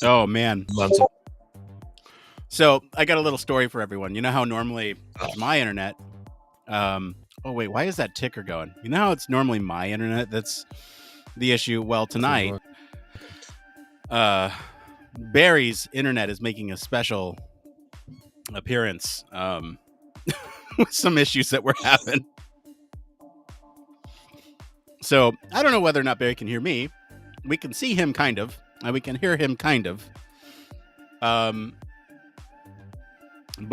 Oh man. So I got a little story for everyone. You know how normally it's my internet. Oh wait, why is that ticker going? You know how it's normally my internet that's the issue. Well, tonight, Barry's internet is making a special appearance with some issues that we're having. So I don't know whether or not Barry can hear me. We can see him kind of, and we can hear him kind of. But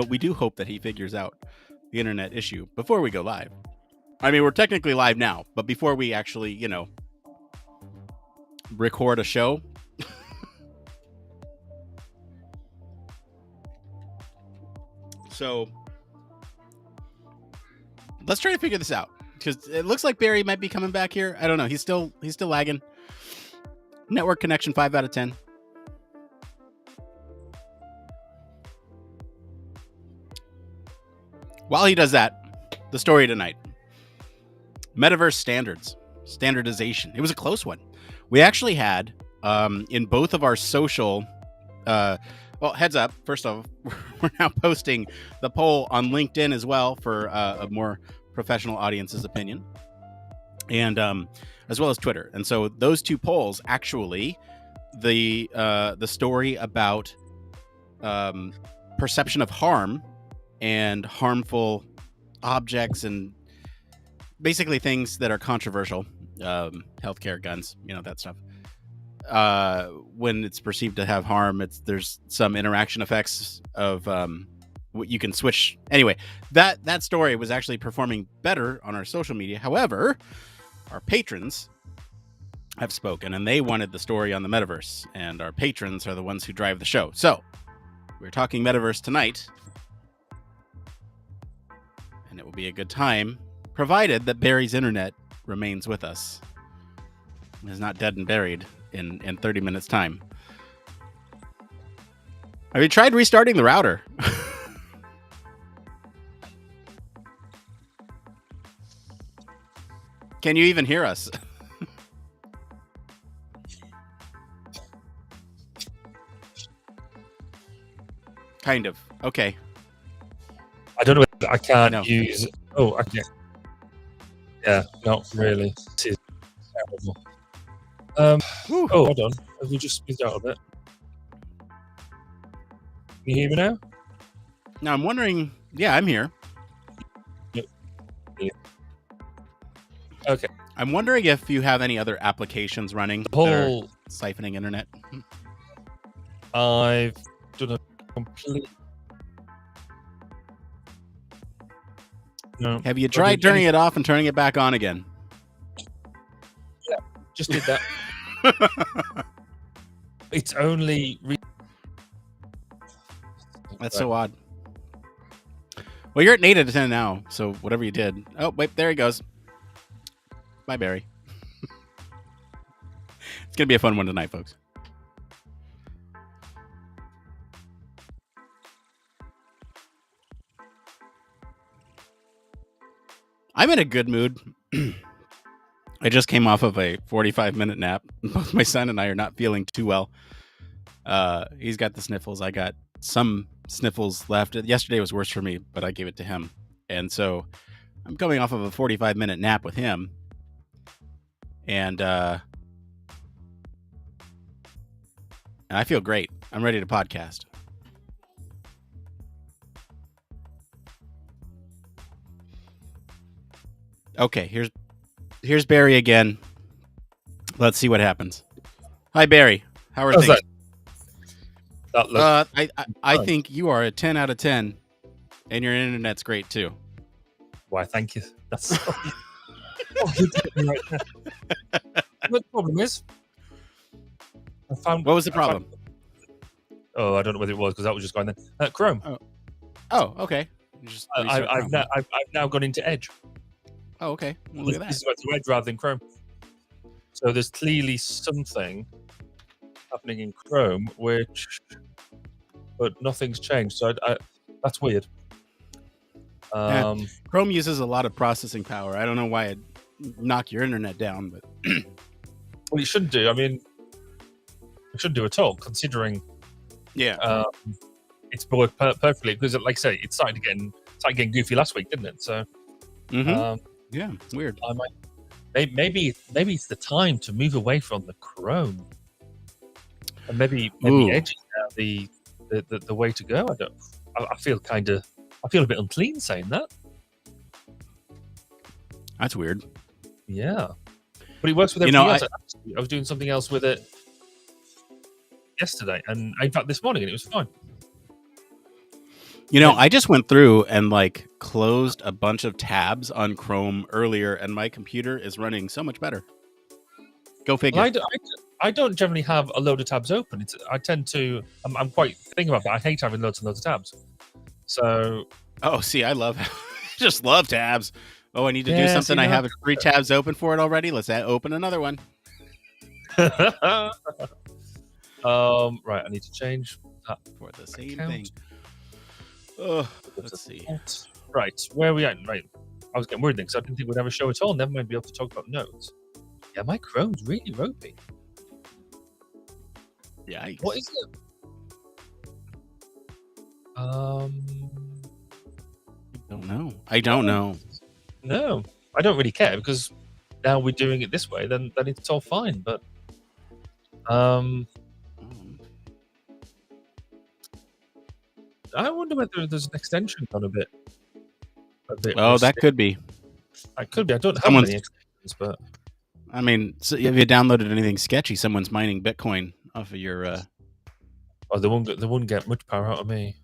we do hope that he figures out the internet issue before we go live. I mean, we're technically live now, but before we actually, record a show. So let's try to figure this out, because it looks like Barry might be coming back here. I don't know. He's still lagging. Network connection 5 out of 10. While he does that, the story tonight: Metaverse standardization. It was a close one. We actually had in both of our social. Well, heads up. First off, we're now posting the poll on LinkedIn as well for a more professional audience's opinion, and as well as Twitter. And so those two polls, actually, the story about perception of harm and harmful objects and basically things that are controversial, healthcare, guns, that stuff. When it's perceived to have harm, there's some interaction effects of what you can switch. Anyway, that story was actually performing better on our social media. However, our patrons have spoken, and they wanted the story on the Metaverse, and our patrons are the ones who drive the show. So we're talking Metaverse tonight, and it will be a good time, provided that Barry's internet remains with us. It is not dead and buried in 30 minutes time. Have you tried restarting the router? Can you even hear us? Kind of. Okay. I don't know if I can't use. Oh, I can't. Yeah, not really. It is terrible. Hold on. Have we just smoothed out a bit? Can you hear me now? Now I'm wondering. Yeah, I'm here. Yep. Okay. I'm wondering if you have any other applications running that are siphoning internet. I've done a complete. No. Have you tried turning it off and turning it back on again? Yeah, just did that. It's only. That's so odd. Well, you're at 8 out of 10 now, so whatever you did. Oh, wait, there he goes. Bye, Barry. It's going to be a fun one tonight, folks. I'm in a good mood. I just came off of a 45-minute nap. Both my son and I are not feeling too well. He's got the sniffles. I got some sniffles left. Yesterday was worse for me, but I gave it to him. And so I'm coming off of a 45-minute nap with him. And I feel great. I'm ready to podcast. Okay, here's Barry again. Let's see what happens. Hi, Barry. How are things? I think you are a 10 out of 10, and your internet's great too. Why, thank you. That's so... you did me right there. What the problem is? What was the problem? Oh, I don't know what it was, because that was just going then. Chrome. Oh, okay. I've now gone into Edge. Oh, okay. Well, look at that. This is going to Edge rather than Chrome. So there's clearly something happening in Chrome, but nothing's changed. So that's weird. Chrome uses a lot of processing power. I don't know why it'd knock your internet down, but well, it shouldn't do. I mean, It shouldn't do at all, considering it's worked perfectly. Because, like I say, it started getting goofy last week, didn't it? So, yeah, weird. I might maybe it's the time to move away from the Chrome, and maybe Edge is now the way to go. I feel a bit unclean saying that. That's weird. Yeah, but it works with everything else. I was doing something else with it yesterday, and in fact this morning, and it was fine. I just went through and like closed a bunch of tabs on Chrome earlier, and my computer is running so much better. Go figure. Well, I don't generally have a load of tabs open. I tend to. I'm quite thinking about that. I hate having loads and loads of tabs. So. Oh, see, I just love tabs. Oh, I need to do something. I have 3 tabs open for it already. Let's open another one. Right, I need to change that for the same thing. Oh, let's see. Right, where are we at? Right, I was getting worried then because I didn't think we'd have a show at all. Never mind be able to talk about notes. Yeah, my Chrome's really ropey. Yikes. What is it? I don't know. No, I don't really care because now we're doing it this way. Then it's all fine. But I wonder whether there's an extension on a bit. Oh, that could be. That could be. I don't have any extensions, but I mean, so have you downloaded anything sketchy? Someone's mining Bitcoin off of your. Oh, they won't get much power out of me.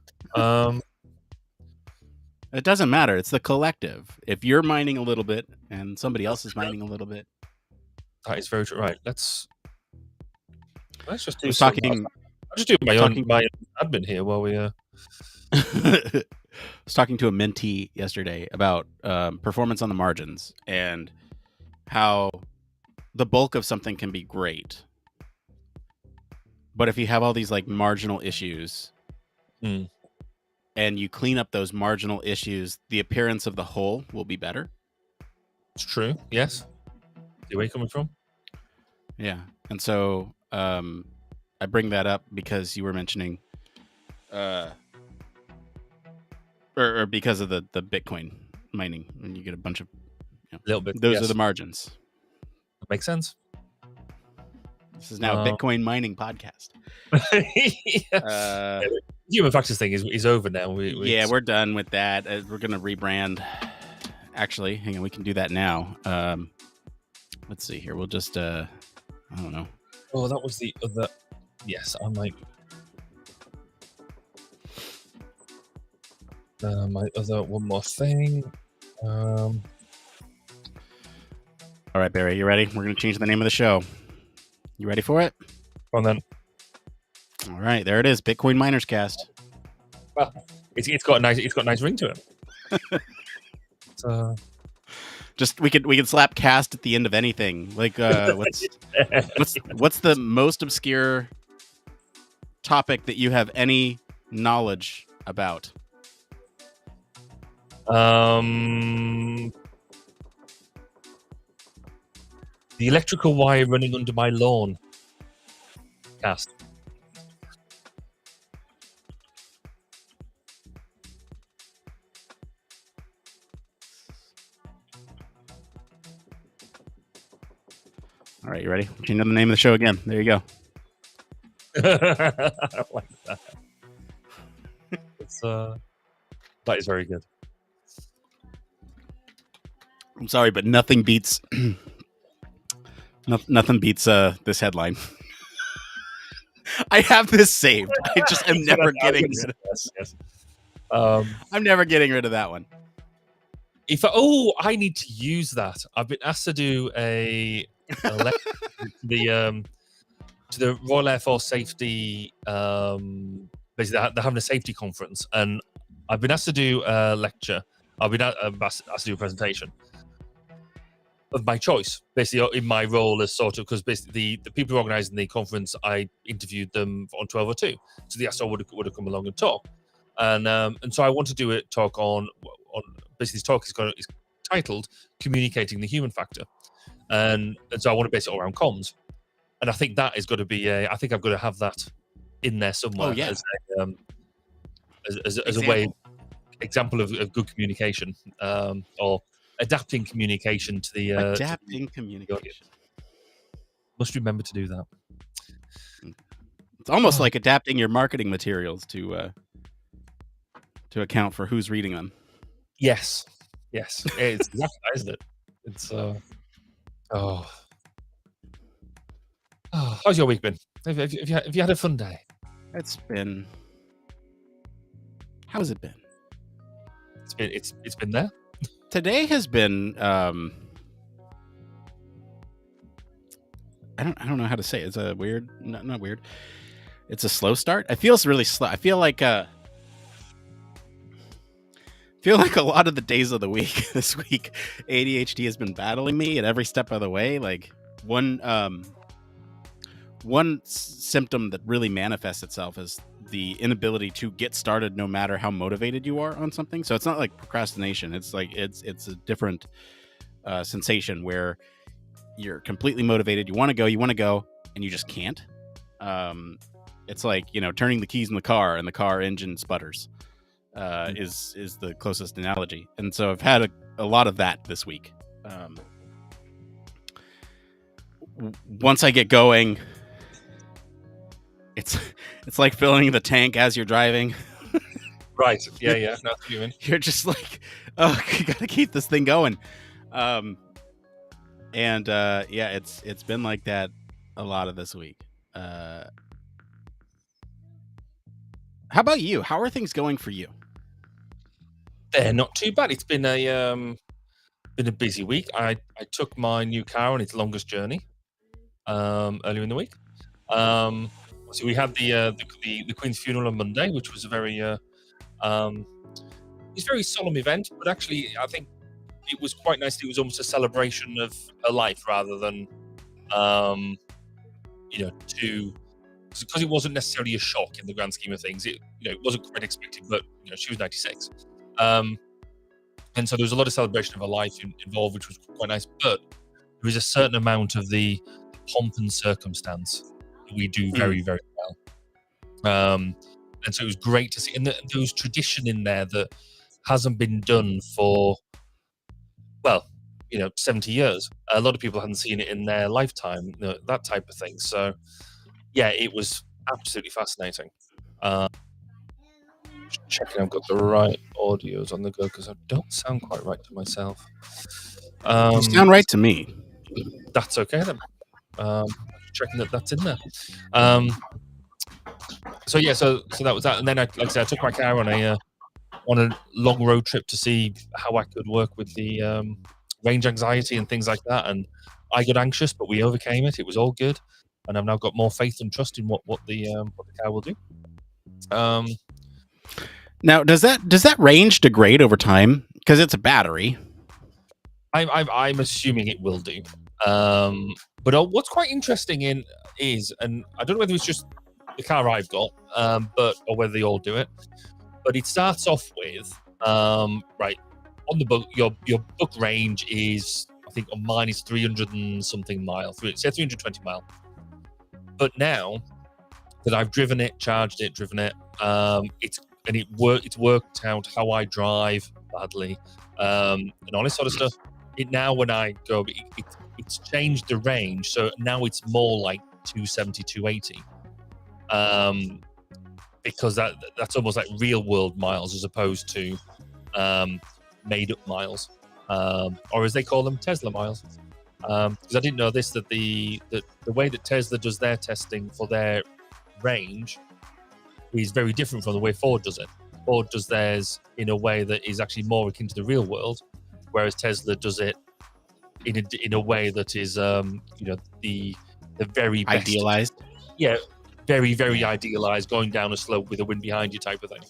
It doesn't matter. It's the collective. If you're mining a little bit and somebody else is mining a little bit, that is very true. Right. Let's just do. I'll just do my own admin here while we. I was talking to a mentee yesterday about performance on the margins and how the bulk of something can be great, but if you have all these like marginal issues. And you clean up those marginal issues, the appearance of the whole will be better. It's true. Yes. Where are you coming from? Yeah. And so I bring that up because you were mentioning or because of the Bitcoin mining, and you get a bunch of little bit. Those are the margins. That makes sense. This is now a Bitcoin mining podcast. Human factors thing is over now. We're done with that. We're going to rebrand. Actually, hang on, we can do that now. Let's see here. We'll just, I don't know. Oh, that was the other. Yes, I might. My other one more thing. All right, Barry, you ready? We're going to change the name of the show. You ready for it? Go on then. All right, there it is. Bitcoin Miners Cast. Well, it's got a nice ring to it. Just we could slap cast at the end of anything. Like what's the most obscure topic that you have any knowledge about? The electrical wire running under my lawn. Cast. All right, you ready? Change the name of the show again. There you go. I like that. That is very good. I'm sorry, but nothing beats nothing beats this headline. I have this saved. I just am never getting rid of this. Yes. I'm never getting rid of that one. I need to use that. I've been asked to do to the Royal Air Force Safety. Basically, they're having a safety conference, and I've been asked to do a lecture. I've been asked to do a presentation of my choice, basically in my role as sort of, because basically the people who organising the conference, I interviewed them on 1202, so they asked I would have come along and talk, and so I want to do a talk on basically this talk is titled "Communicating the Human Factor," and so I want to base it all around comms. And I think that is going to be I think I've got to have that in there somewhere as a way, example of good communication, or adapting communication to the communication. Must remember to do that. It's almost like adapting your marketing materials to account for who's reading them. Yes, it's exactly that, isn't it? It's how's your week been? Have you had a fun day? How has it been? It's been there. Today has been I don't know how to say it. It's a weird, not weird. It's a slow start. It feels really slow. I feel like a lot of the days of the week this week, ADHD has been battling me at every step of the way. Like one symptom that really manifests itself is the inability to get started no matter how motivated you are on something. So it's not like procrastination. It's like it's a different sensation where you're completely motivated. You want to go, and you just can't. It's like, turning the keys in the car and the car engine sputters is the closest analogy. And so I've had a lot of that this week. Once I get going, it's like filling the tank as you're driving. Right. Yeah. Not human. You're just like, oh, you gotta keep this thing going. It's been like that a lot of this week. How about you? How are things going for you? They're not too bad. It's been a busy week. I took my new car on its longest journey earlier in the week. So we had the Queen's funeral on Monday, which was a very it's a very solemn event, but actually I think it was quite nice. It was almost a celebration of her life rather than because it wasn't necessarily a shock in the grand scheme of things. It wasn't quite expected, but she was 96, and so there was a lot of celebration of her life involved, which was quite nice. But there was a certain amount of the pomp and circumstance that we do very, very well, and so it was great to see. And there was tradition in there that hasn't been done for 70 years. A lot of people hadn't seen it in their lifetime, that type of thing. So yeah, it was absolutely fascinating. Just checking I've got the right audios on the go, because I don't sound quite right to myself. You sound right to me. That's okay then. Checking that's in there. So that was that. And then like I said, I took my car on a long road trip to see how I could work with the range anxiety and things like that. And I got anxious, but we overcame it. It was all good, and I've now got more faith and trust in what the car will do. Now, does that range degrade over time because it's a battery? I'm assuming it will do. But what's quite interesting is, and I don't know whether it's just the car I've got, or whether they all do it, but it starts off with right on the book. Your book range is, I think on mine is 300 and something miles. Say 320 miles. But now that I've driven it, charged it, it's worked out how I drive badly, and all this sort of stuff. Now when I go, it's changed the range, so now it's more like 270, 280, because that's almost like real world miles as opposed to made up miles, or as they call them, Tesla miles. Because I didn't know this, that the way that Tesla does their testing for their range is very different from the way Ford does it. Ford does theirs in a way that is actually more akin to the real world, whereas Tesla does it in a way that is the very best, idealized. Yeah, very, very idealized, going down a slope with a wind behind you type of thing.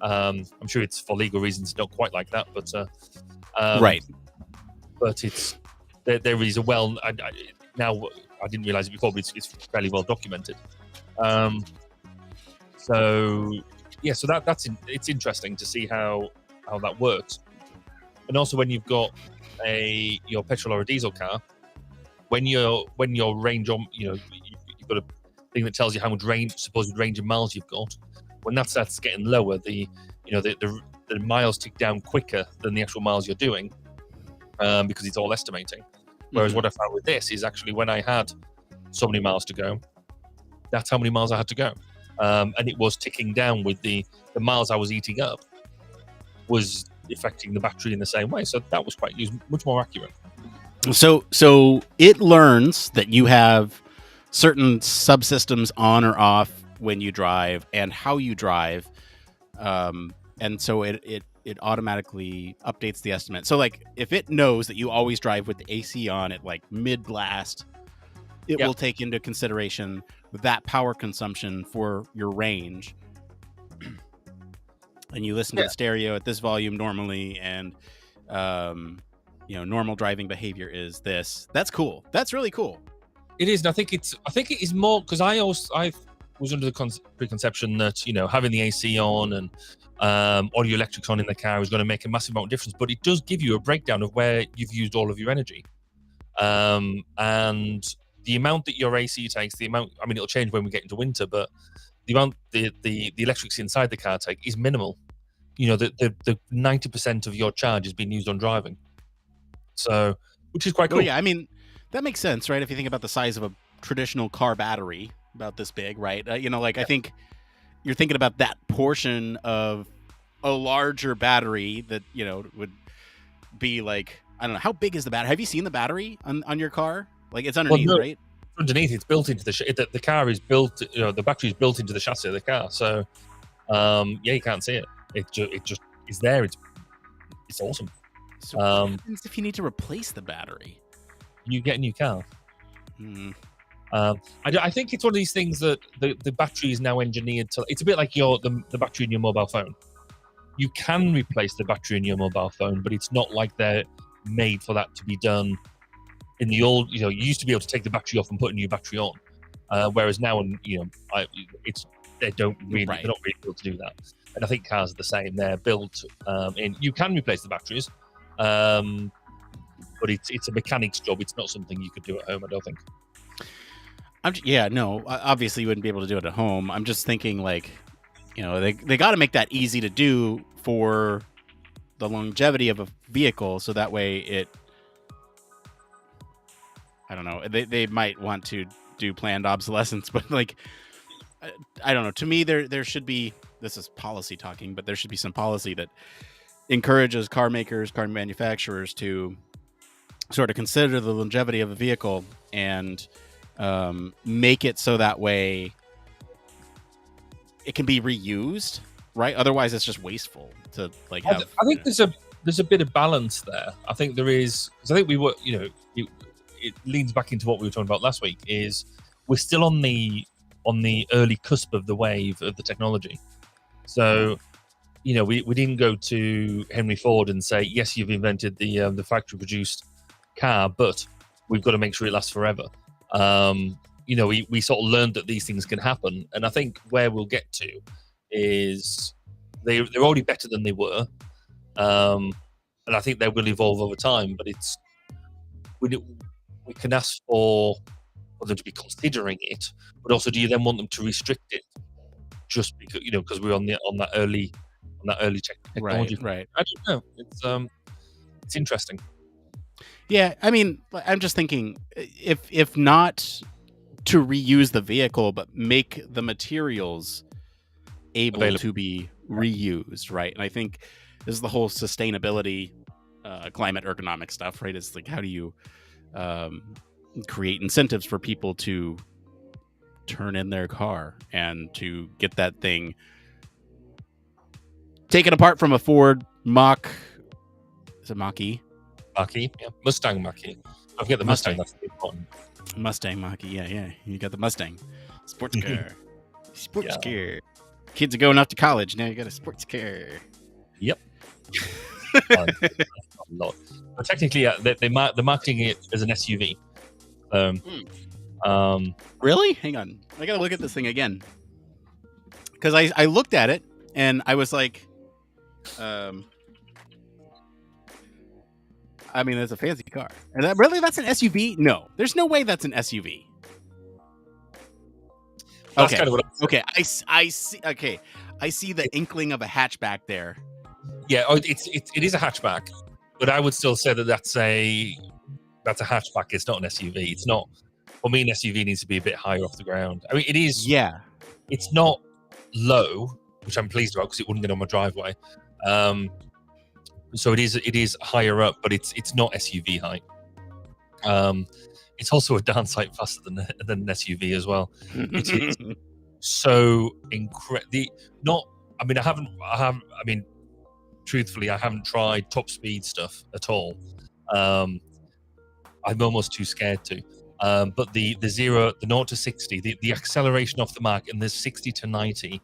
I'm sure it's for legal reasons not quite like that, but right. But it's there is a now I didn't realize it before, but it's fairly well documented. So it's interesting to see how that works. And also when you've got your petrol or a diesel car, when your range on, you've got a thing that tells you how much supposed range of miles you've got. When that starts getting lower, the miles tick down quicker than the actual miles you're doing, because it's all estimating. Whereas what I found with this is actually when I had so many miles to go, that's how many miles I had to go, and it was ticking down with the miles I was eating up was affecting the battery in the same way. So that was much more accurate. So it learns that you have certain subsystems on or off when you drive and how you drive, and so it automatically updates the estimate. So like if it knows that you always drive with the AC on at like mid blast, it will take into consideration that power consumption for your range. And you listen to the stereo at this volume normally, and normal driving behavior is this. That's cool. That's really cool. It is, and I think it is more because I was under the preconception that having the AC on and audio electrics on in the car is going to make a massive amount of difference, but it does give you a breakdown of where you've used all of your energy, and the amount that your AC takes. It'll change when we get into winter, but the amount the electrics inside the car take is minimal. The 90% of your charge is being used on driving, so which is quite cool. Oh yeah, I mean that makes sense, right? If you think about the size of a traditional car battery, about this big, right? I think you're thinking about that portion of a larger battery that would be like, I don't know, how big is the battery? Have you seen the battery on your car? Like it's underneath, right? Underneath, it's built into the car is built. The battery is built into the chassis of the car, so you can't see it. It just is there. It's awesome. So what happens if you need to replace the battery? You get a new car. I think it's one of these things that the battery is now engineered to. It's a bit like the battery in your mobile phone. You can replace the battery in your mobile phone, but it's not like they're made for that to be done. In the old, you used to be able to take the battery off and put a new battery on, whereas now, they're not really able to do that. And I think cars are the same. They're built you can replace the batteries, but it's a mechanic's job. It's not something you could do at home, I don't think. Obviously you wouldn't be able to do it at home. I'm just thinking like, they got to make that easy to do for the longevity of a vehicle, so that way I don't know. They might want to do planned obsolescence, but like, I don't know. To me, there should be. This is policy talking, but there should be some policy that encourages car makers, car manufacturers to sort of consider the longevity of a vehicle and make it so that way it can be reused, right? Otherwise, it's just wasteful to like have. I think there's a bit of balance there. I think there is, because I think we were, it leads back into what we were talking about last week. Is we're still on the early cusp of the wave of the technology. So, we didn't go to Henry Ford and say, yes, you've invented the factory produced car, but we've got to make sure it lasts forever. We sort of learned that these things can happen, and I think where we'll get to is they're already better than they were, and I think they will evolve over time. But we can ask for them to be considering it, but also, do you then want them to restrict it just because because we're on that early technology? Right. I don't know. It's interesting. Yeah, I mean, I'm just thinking if not to reuse the vehicle, but make the materials able to be reused, right? And I think this is the whole sustainability, climate ergonomic stuff, right? It's like, how do you create incentives for people to turn in their car and to get that thing taken apart from a Ford Mach. Is it Mach-E? Mach-E, yeah. Mustang Mach-E. I forget the Mustang. That's important. Mustang Mach-E, yeah. You got the Mustang. Sports car. Car. Kids are going off to college. Now you got a sports car. Yep. A lot. But technically, they're marketing it as an SUV. Really? Hang on. I got to look at this thing again. Because I looked at it and I was like, I mean, it's a fancy car. And that's an SUV? No, there's no way that's an SUV. That's okay. kind of what okay. I see. Okay. I see the inkling of a hatchback there. Yeah, it is a hatchback, but I would still say that's a hatchback. It's not an SUV. It's not. For me, an SUV needs to be a bit higher off the ground. I mean, it is. Yeah. It's not low, which I'm pleased about because it wouldn't get on my driveway. So it is higher up, but it's not SUV height. It's also a darn sight faster than an SUV as well. It is so incredible. I mean, truthfully, I haven't tried top speed stuff at all. I'm almost too scared to. But the 0 to 60, the acceleration off the mark, and the 60 to 90,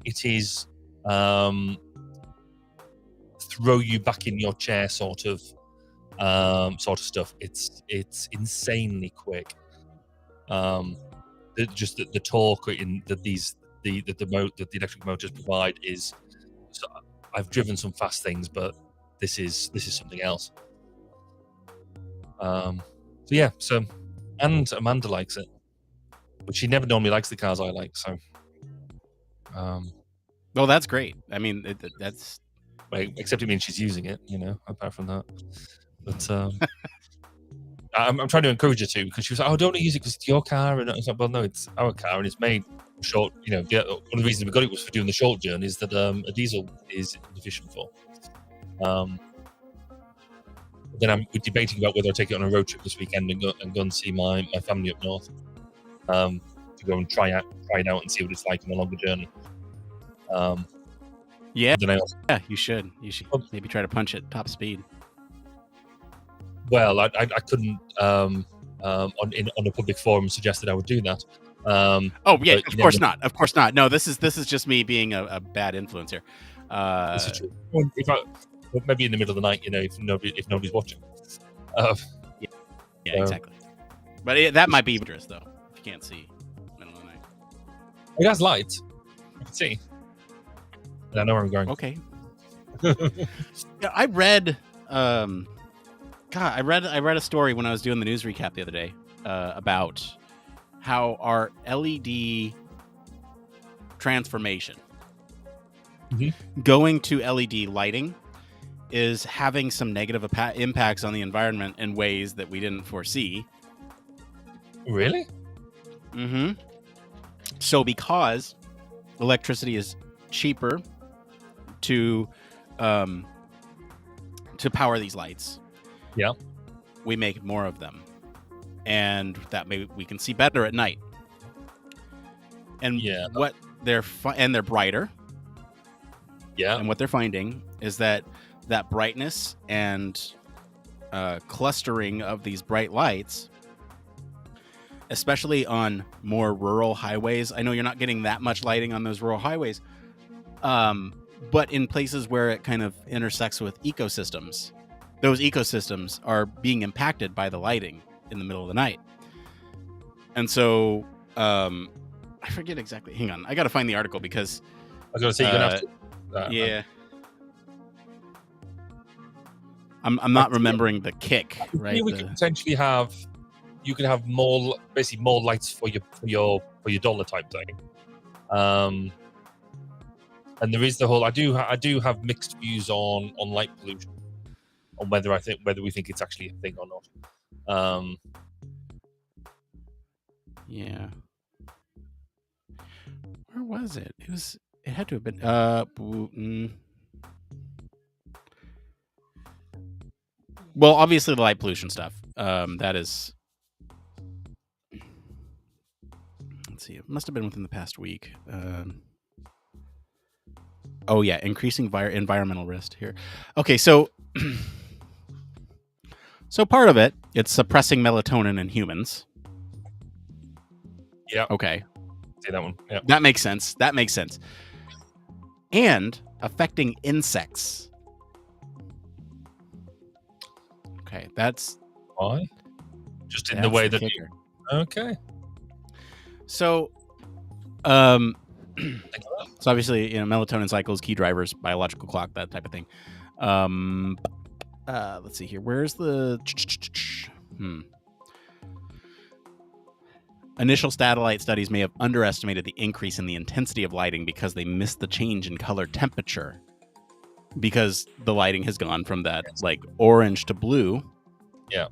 it is throw you back in your chair sort of stuff. It's insanely quick. The torque in the electric motors provide is. So I've driven some fast things, but this is something else. And Amanda likes it, but she never normally likes the cars I like. So, well, that's great. I mean, that's. Except it means she's using it, apart from that. But I'm trying to encourage her to, because she was like, "Oh, don't use it because it's your car." And I was like, "Well, no, it's our car, and it's made short." One of the reasons we got it was for doing the short journeys that a diesel is inefficient for. Then we're debating about whether I take it on a road trip this weekend and go and see my family up north, to go and try it out and see what it's like on a longer journey. Yeah, you should maybe try to punch it top speed. Well, I couldn't on a public forum suggest that I would do that. Of course not. No, this is just me being a bad influence here. This is true. Maybe in the middle of the night, if nobody's watching. Exactly. But that might be dangerous though if you can't see middle of the night. It has lights. I can see. And I know where I'm going. Okay. Yeah, I read. I read a story when I was doing the news recap the other day about how our LED transformation, going to LED lighting, is having some negative impacts on the environment in ways that we didn't foresee. Really? Mm-hmm. So because electricity is cheaper to power these lights, we make more of them, and that maybe we can see better at night. And what they're brighter. Yeah. And what they're finding is that brightness and clustering of these bright lights, especially on more rural highways. I know you're not getting that much lighting on those rural highways, but in places where it kind of intersects with ecosystems, those ecosystems are being impacted by the lighting in the middle of the night. And so I forget exactly. Hang on. I got to find the article because I was going to say you're going to have to. Yeah. I'm not remembering the kick, right? We could potentially have more lights for your dollar type thing. And there is the whole. I do have mixed views on light pollution, on whether we think it's actually a thing or not. Yeah. Where was it? It had to have been Well, obviously the light pollution stuff. That is. Let's see. It must have been within the past week. Oh yeah, increasing environmental risk here. Okay, so part of it's suppressing melatonin in humans. Yeah. Okay. See that one. Yeah. That makes sense. And affecting insects. Okay, that's why. Just in the way that. Okay. So, so obviously, melatonin cycles, key drivers, biological clock, that type of thing. let's see here. Where's the Initial satellite studies may have underestimated the increase in the intensity of lighting because they missed the change in color temperature. Because the lighting has gone from that like orange to blue. Yeah.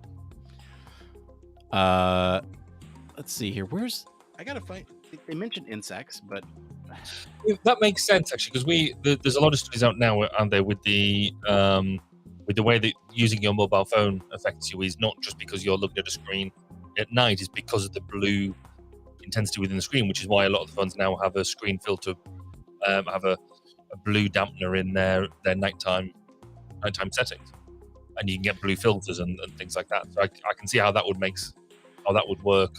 Let's see here. I gotta find. They mentioned insects, but that makes sense actually, because there's a lot of studies out now, aren't there, with the way that using your mobile phone affects you is not just because you're looking at a screen at night, is because of the blue intensity within the screen, which is why a lot of the phones now have a screen filter, have a blue dampener in their nighttime settings, and you can get blue filters and things like that. So I can see how that would work.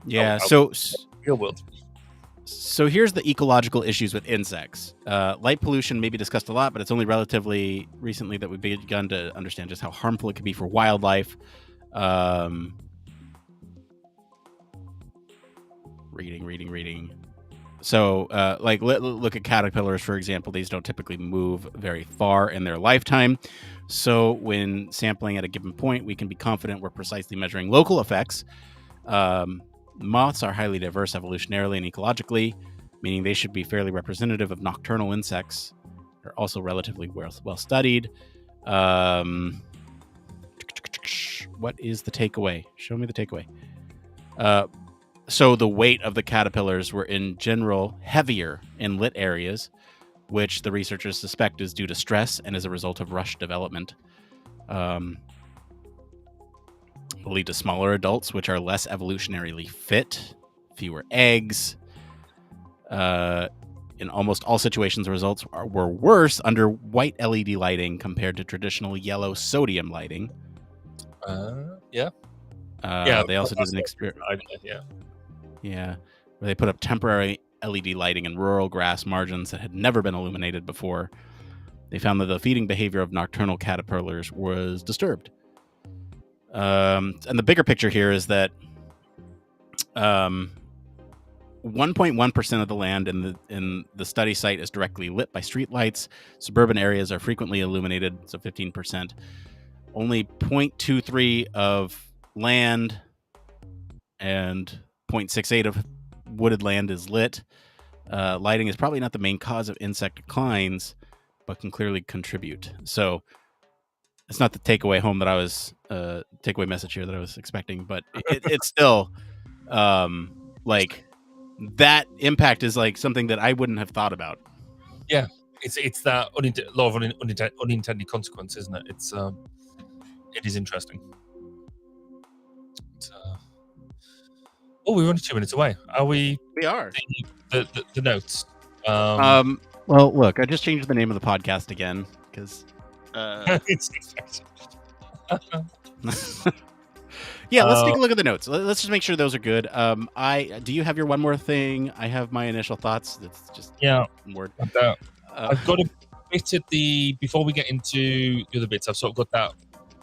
Yeah. Real world. So here's the ecological issues with insects. Light pollution may be discussed a lot, but it's only relatively recently that we've begun to understand just how harmful it can be for wildlife. Reading. So, look at caterpillars, for example. These don't typically move very far in their lifetime. So when sampling at a given point, we can be confident we're precisely measuring local effects. Moths are highly diverse evolutionarily and ecologically, meaning they should be fairly representative of nocturnal insects. They're also relatively well studied. What is the takeaway? Show me the takeaway. So the weight of the caterpillars were in general heavier in lit areas, which the researchers suspect is due to stress and as a result of rush development. Will lead to smaller adults, which are less evolutionarily fit, fewer eggs. In almost all situations, the results were worse under white LED lighting compared to traditional yellow sodium lighting. Yeah. They also did an experiment. Yeah, where they put up temporary LED lighting in rural grass margins that had never been illuminated before. They found that the feeding behavior of nocturnal caterpillars was disturbed. And the bigger picture here is that 1.1% of the land in the study site is directly lit by streetlights. Suburban areas are frequently illuminated, so 15%. Only 0.23 of land and 0.68 of wooded land is lit. Lighting is probably not the main cause of insect declines, but can clearly contribute. So it's not the takeaway message here that I was expecting, but it's still like that impact is like something that I wouldn't have thought about. Yeah, it's that law of unintended consequence, isn't it? It is interesting. We're only 2 minutes away. Are we? We are. The notes. Well, look, I just changed the name of the podcast again because. Yeah, let's take a look at the notes. Let's just make sure those are good. Do you have your one more thing? I have my initial thoughts. It's just word. I've got a bit at before we get into the other bits. I've sort of got that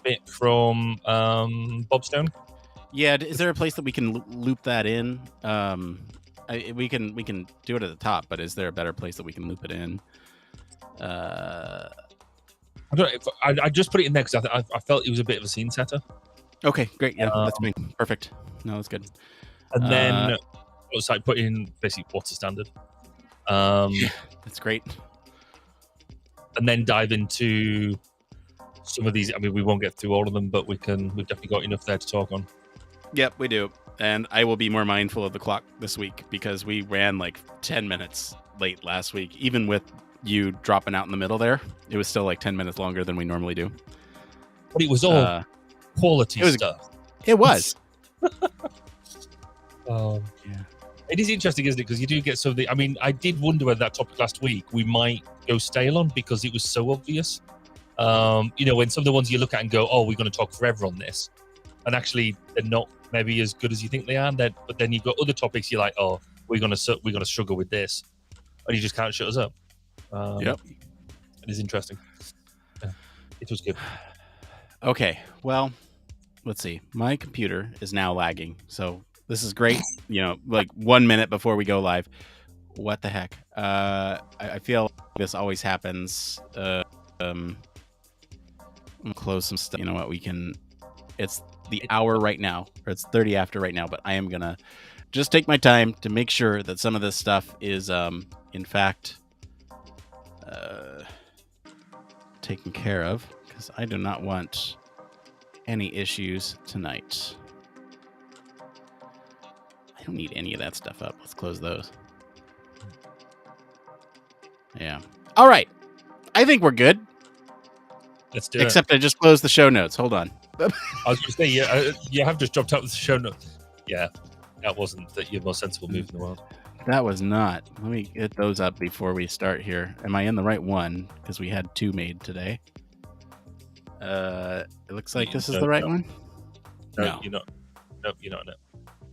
bit from Bob Stone. Yeah, is there a place that we can loop that in? We can do it at the top, but is there a better place that we can loop it in? I don't know if I just put it in there because I felt it was a bit of a scene setter. Okay, great. Yeah, that's me. Perfect. No, that's good. And then I was like put in basically what's the standard. Yeah, that's great. And then dive into some of these. I mean, we won't get through all of them, but we've definitely got enough there to talk on. Yep, we do. And I will be more mindful of the clock this week because we ran like 10 minutes late last week. Even with you dropping out in the middle there, it was still like 10 minutes longer than we normally do. But it was all quality stuff. It was. Yeah. It is interesting, isn't it? Because you do get some of the... I mean, I did wonder whether that topic last week we might go stale on because it was so obvious. When some of the ones you look at and go, oh, we're going to talk forever on this. And actually, they're not maybe as good as you think they are. But then you've got other topics you're like, oh, we're gonna struggle with this, and you just can't shut us up. Yep, it is interesting. Yeah, it was good. Okay, well, let's see. My computer is now lagging, so this is great. Like 1 minute before we go live. What the heck? I feel like this always happens. I'm gonna close some stuff. You know what? We can. It's the hour right now, or it's 30 after right now. But I am gonna just take my time to make sure that some of this stuff is, in fact, taken care of, because I do not want any issues tonight. I don't need any of that stuff up. Let's close those. Yeah. All right. I think we're good. Let's do Except I just closed the show notes. Hold on. I was going to say, you have just dropped out of the show notes. Yeah, that wasn't your most sensible move in the world. That was not. Let me get those up before we start here. Am I in the right one? Because we had 2 made today. It looks like this is the right one. No, you're not. No, you're not in it.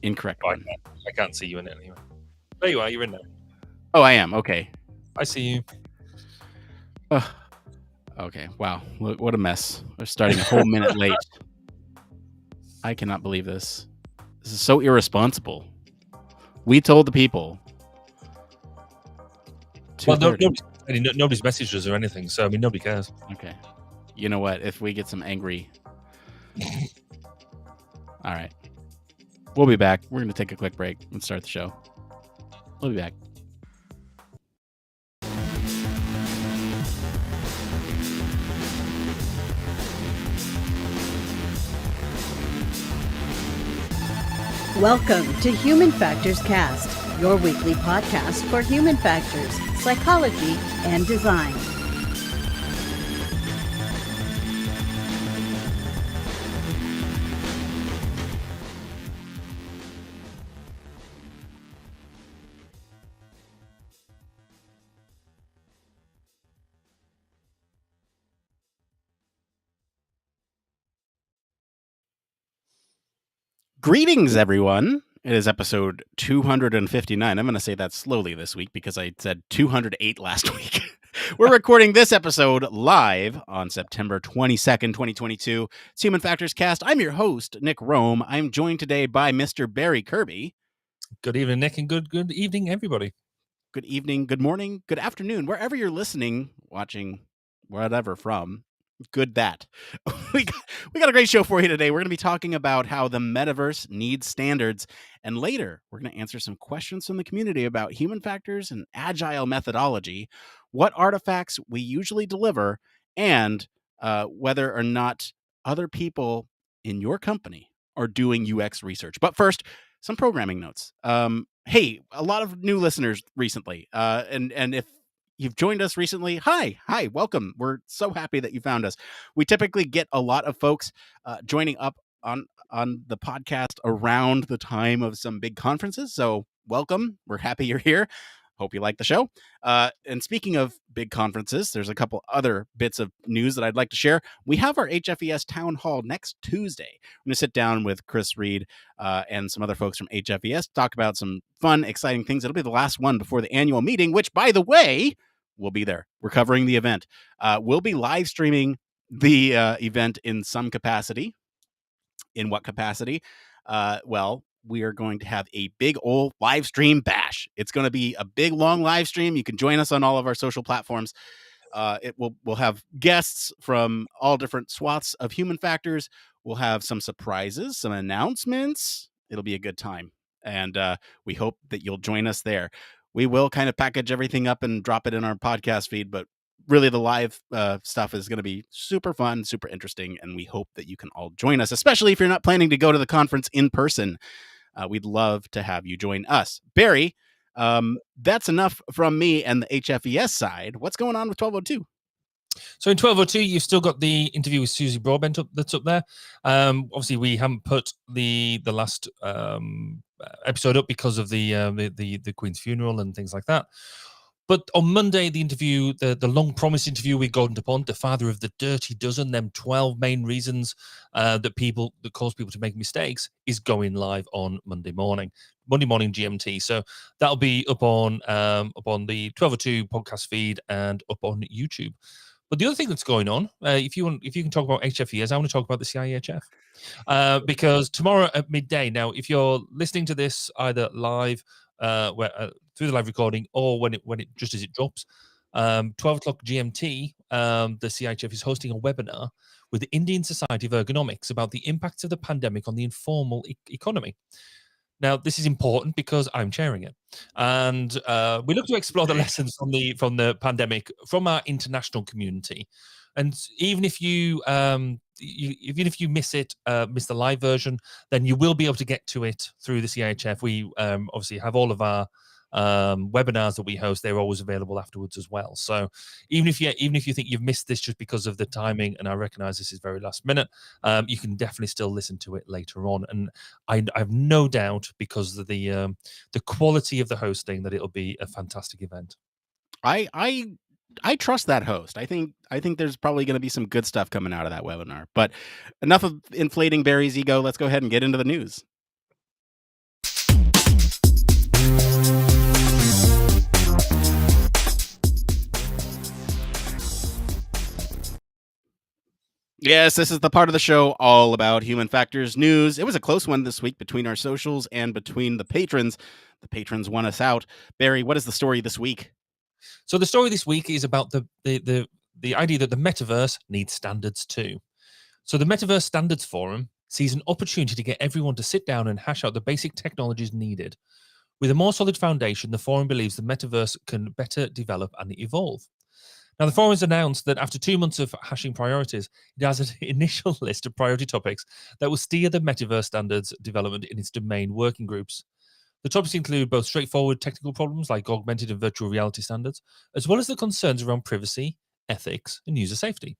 Incorrect one. I can't see you in it anyway. There you are. You're in there. Oh, I am. Okay. I see you. Okay. Wow. What a mess. We're starting a whole minute late. I cannot believe this. This is so irresponsible. We told the people. Well, nobody's messaged us or anything, so I mean, nobody cares. Okay. You know what? If we get some angry. All right. We'll be back. We're going to take a quick break and start the show. We'll be back. Welcome to Human Factors Cast, your weekly podcast for human factors, psychology, and design. Greetings, everyone. It is episode 259. I'm going to say that slowly this week because I said 208 last week. We're recording this episode live on September 22nd, 2022. It's Human Factors Cast. I'm your host, Nick Roome. I'm joined today by Mr. Barry Kirby. Good evening, Nick, and good evening, everybody. Good evening, good morning, good afternoon, wherever you're listening, watching, whatever from. Good that. We got a great show for you today. We're going to be talking about how the metaverse needs standards. And later, we're going to answer some questions from the community about human factors and agile methodology, what artifacts we usually deliver, and whether or not other people in your company are doing UX research. But first, some programming notes. Hey, a lot of new listeners recently. And if you've joined us recently, hi, welcome. We're so happy that you found us. We typically get a lot of folks joining up on the podcast around the time of some big conferences. So welcome. We're happy you're here. Hope you like the show. And speaking of big conferences, there's a couple other bits of news that I'd like to share. We have our HFES Town Hall next Tuesday. I'm going to sit down with Chris Reed and some other folks from HFES, talk about some fun, exciting things. It'll be the last one before the annual meeting, which, by the way, we'll be there. We're covering the event. We'll be live streaming the event in some capacity. In what capacity? Well, we are going to have a big old live stream bash. It's going to be a big, long live stream. You can join us on all of our social platforms. We'll have guests from all different swaths of human factors. We'll have some surprises, some announcements. It'll be a good time. And we hope that you'll join us there. We will kind of package everything up and drop it in our podcast feed, but really the live stuff is going to be super fun, super interesting, and we hope that you can all join us, especially if you're not planning to go to the conference in person. We'd love to have you join us. Barry, that's enough from me and the HFES side. What's going on with 1202? So in 1202, you've still got the interview with Susie Broadbent that's up there. Obviously, we haven't put the last episode up because of the Queen's funeral and things like that. But on Monday, the interview, the long-promised interview with Gordon DuPont, the father of the Dirty Dozen, them 12 main reasons that cause people to make mistakes, is going live on Monday morning GMT. So that'll be up on the 1202 podcast feed and up on YouTube. But the other thing that's going on, if you can talk about HFES, I want to talk about the CIHF. Because tomorrow at midday, now, if you're listening to this either live, through the live recording, or when it just as it drops, 12 o'clock GMT, the CIHF is hosting a webinar with the Indian Society of Ergonomics about the impacts of the pandemic on the informal economy. Now, this is important because I'm chairing it, and we look to explore the lessons from the pandemic from our international community. And even if you miss the live version, then you will be able to get to it through the CIHF. We obviously have all of our webinars that we host. They're always available afterwards as well. So even if you think you've missed this just because of the timing, and I recognize this is very last minute, you can definitely still listen to it later on. And I have no doubt, because of the quality of the hosting, that it'll be a fantastic event. I trust that host. I think there's probably going to be some good stuff coming out of that webinar. But enough of inflating Barry's ego. Let's go ahead and get into the news. Yes, this is the part of the show all about human factors news. It was a close one this week between our socials and between the patrons. The patrons won us out. Barry, what is the story this week? So the story this week is about the idea that the metaverse needs standards too. So the Metaverse Standards Forum sees an opportunity to get everyone to sit down and hash out the basic technologies needed. With a more solid foundation, the forum believes the metaverse can better develop and evolve. Now, the forum has announced that after 2 months of hashing priorities, it has an initial list of priority topics that will steer the metaverse standards development in its domain working groups. The topics include both straightforward technical problems like augmented and virtual reality standards, as well as the concerns around privacy, ethics, and user safety.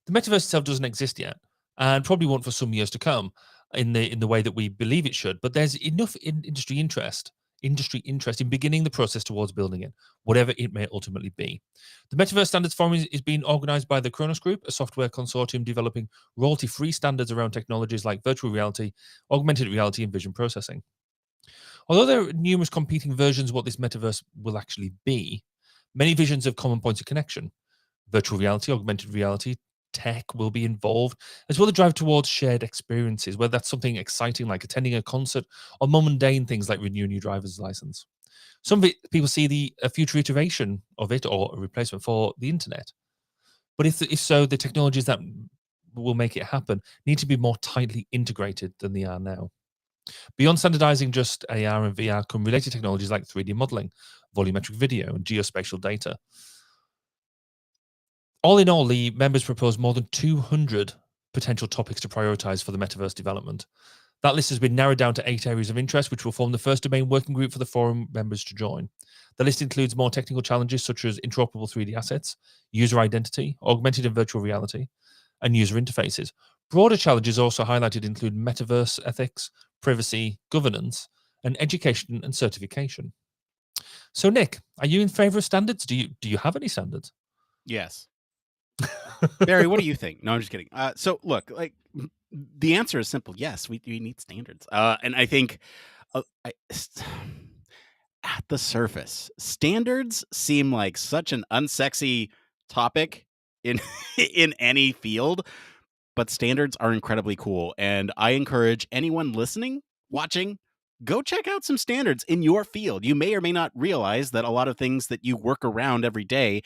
The metaverse itself doesn't exist yet, and probably won't for some years to come in the way that we believe it should. But there's enough industry interest in beginning the process towards building it, whatever it may ultimately be. The Metaverse Standards Forum is being organized by the Kronos Group, a software consortium developing royalty-free standards around technologies like virtual reality, augmented reality, and vision processing. Although there are numerous competing versions of what this metaverse will actually be, many visions have common points of connection. Virtual reality, augmented reality, tech will be involved, as well as drive towards shared experiences, whether that's something exciting like attending a concert or more mundane things like renewing your driver's license. Some people see a future iteration of it or a replacement for the internet. But if so, the technologies that will make it happen need to be more tightly integrated than they are now. Beyond standardizing just AR and VR come related technologies like 3D modeling, volumetric video, and geospatial data. All in all, the members propose more than 200 potential topics to prioritize for the metaverse development. That list has been narrowed down to 8 areas of interest, which will form the first domain working group for the forum members to join. The list includes more technical challenges such as interoperable 3D assets, user identity, augmented and virtual reality, and user interfaces. Broader challenges also highlighted include metaverse ethics, privacy, governance, and education and certification. So, Nick, are you in favor of standards? Do you have any standards? Yes. Barry, what do you think? No, I'm just kidding. So look, like the answer is simple. Yes, we need standards. And I think at the surface, standards seem like such an unsexy topic in in any field, but standards are incredibly cool. And I encourage anyone listening, watching, go check out some standards in your field. You may or may not realize that a lot of things that you work around every day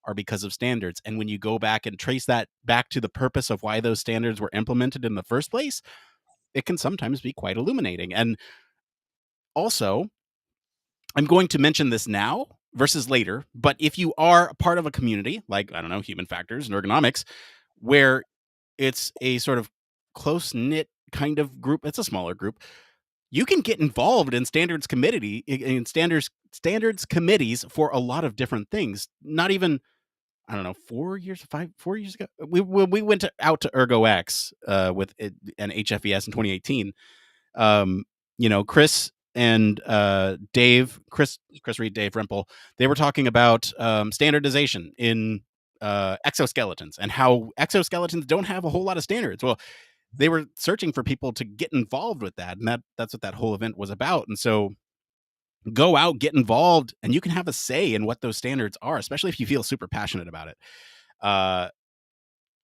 are because of standards. And when you go back and trace that back to the purpose of why those standards were implemented in the first place, it can sometimes be quite illuminating. And also, I'm going to mention this now versus later, but if you are a part of a community, like, I don't know, human factors and ergonomics, where it's a sort of close-knit kind of group, it's a smaller group, you can get involved in standards committees for a lot of different things. Not even, I don't know, 4 years ago, we went out to ErgoX with an HFES in 2018. Chris and Dave, Chris Reed, Dave Rempel, they were talking about standardization in exoskeletons and how exoskeletons don't have a whole lot of standards. Well, they were searching for people to get involved with that, and that's what that whole event was about. And so go out, get involved, and you can have a say in what those standards are, especially if you feel super passionate about it. I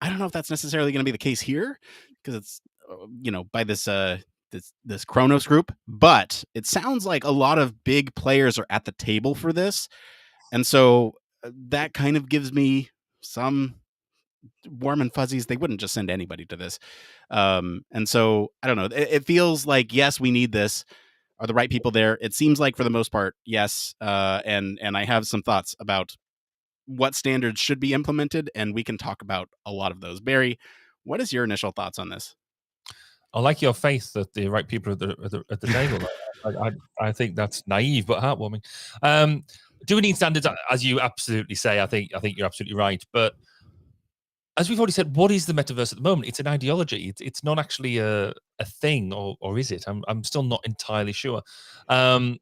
don't know if that's necessarily going to be the case here because it's, by this Kronos group, but it sounds like a lot of big players are at the table for this. And so that kind of gives me some warm and fuzzies. They wouldn't just send anybody to this. And so I don't know. It feels like, yes, we need this. Are the right people there? It seems like for the most part, yes. And I have some thoughts about what standards should be implemented, and we can talk about a lot of those. Barry, what is your initial thoughts on this? I like your faith that the right people are at the table. I think that's naive but heartwarming. Do we need standards? As you absolutely say, I think you're absolutely right. But as we've already said, what is the metaverse at the moment? It's an ideology. It's not actually a thing, or is it? I'm still not entirely sure. In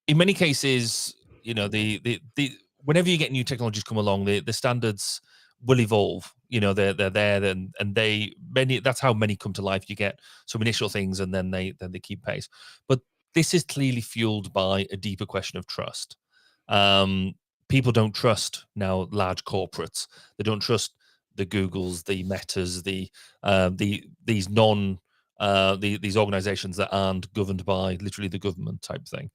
many cases, the whenever you get new technologies come along, the standards will evolve. They're there, and that's how many come to life. You get some initial things, and then they keep pace. But this is clearly fueled by a deeper question of trust. People don't trust now large corporates. They don't trust the Googles, the Metas, these organizations that aren't governed by literally the government type thing.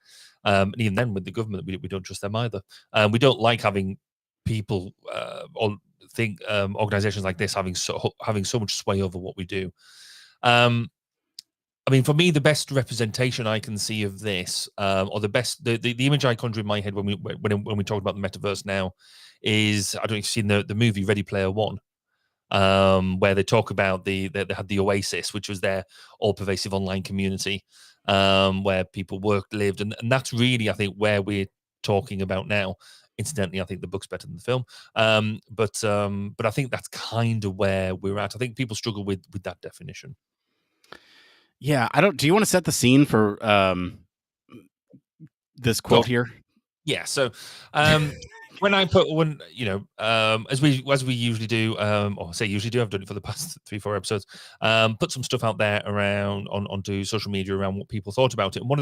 And even then, with the government, we don't trust them either. We don't like having people or think organizations like this having so much sway over what we do. I mean, for me, the best representation I can see of this, or the image I conjure in my head when we talk about the metaverse now, is, I don't know if you've seen the movie Ready Player One. Where they talk about they had the Oasis, which was their all-pervasive online community, where people worked, lived, and that's really, I think, where we're talking about now. Incidentally, I think the book's better than the film, but I think that's kind of where we're at. I think people struggle with that definition. Yeah, do you want to set the scene for this quote here? Yeah, so when as we usually do, or say usually do, I've done it for the past 3-4 episodes, put some stuff out there around onto social media around what people thought about it. And one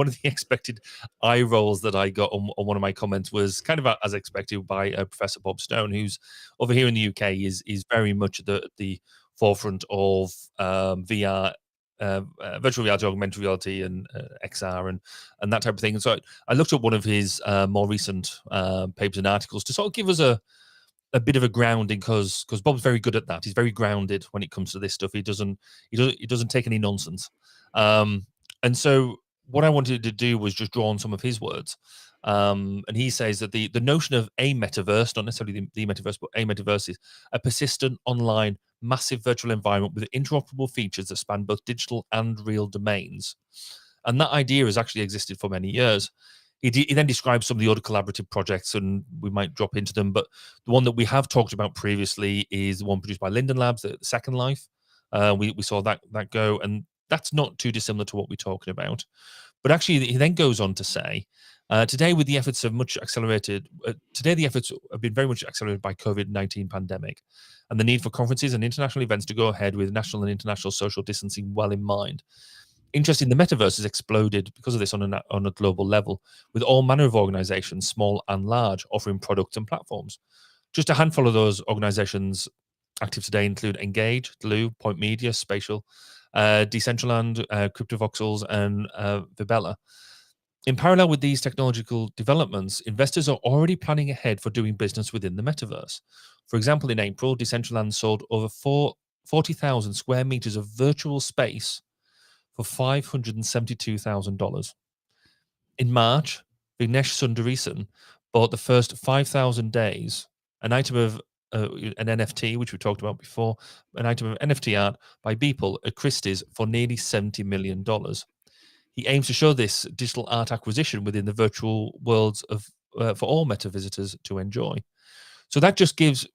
of the expected eye rolls that I got on one of my comments was kind of as expected by Professor Bob Stone, who's over here in the UK is very much at the forefront of VR. Virtual reality, augmented reality, and XR, and that type of thing. And so I looked up one of his more recent papers and articles to sort of give us a bit of a grounding, because Bob's very good at that. He's very grounded when it comes to this stuff. He doesn't take any nonsense. And so what I wanted to do was just draw on some of his words. And he says that the notion of a metaverse, not necessarily the metaverse, but a metaverse, is a persistent online massive virtual environment with interoperable features that span both digital and real domains. And that idea has actually existed for many years. He then describes some of the other collaborative projects, and we might drop into them. But the one that we have talked about previously is the one produced by Linden Labs, the Second Life. We saw that go, and that's not too dissimilar to what we're talking about. But actually, he then goes on to say, today the efforts have been very much accelerated by COVID-19 pandemic and the need for conferences and international events to go ahead with national and international social distancing well in mind. Interest in the metaverse has exploded because of this on a global level, with all manner of organizations, small and large, offering products and platforms. Just a handful of those organizations active today include Engage, Glue, Point Media, Spatial, Decentraland, CryptoVoxels, and Vibella. In parallel with these technological developments, investors are already planning ahead for doing business within the metaverse. For example, in April, Decentraland sold over 40,000 square meters of virtual space for $572,000. In March, Vignesh Sundaresan bought the first 5,000 days, an item of an NFT, which we talked about before, an item of NFT art by Beeple at Christie's for nearly $70 million. He aims to show this digital art acquisition within the virtual worlds of for all meta visitors to enjoy. So that just gives,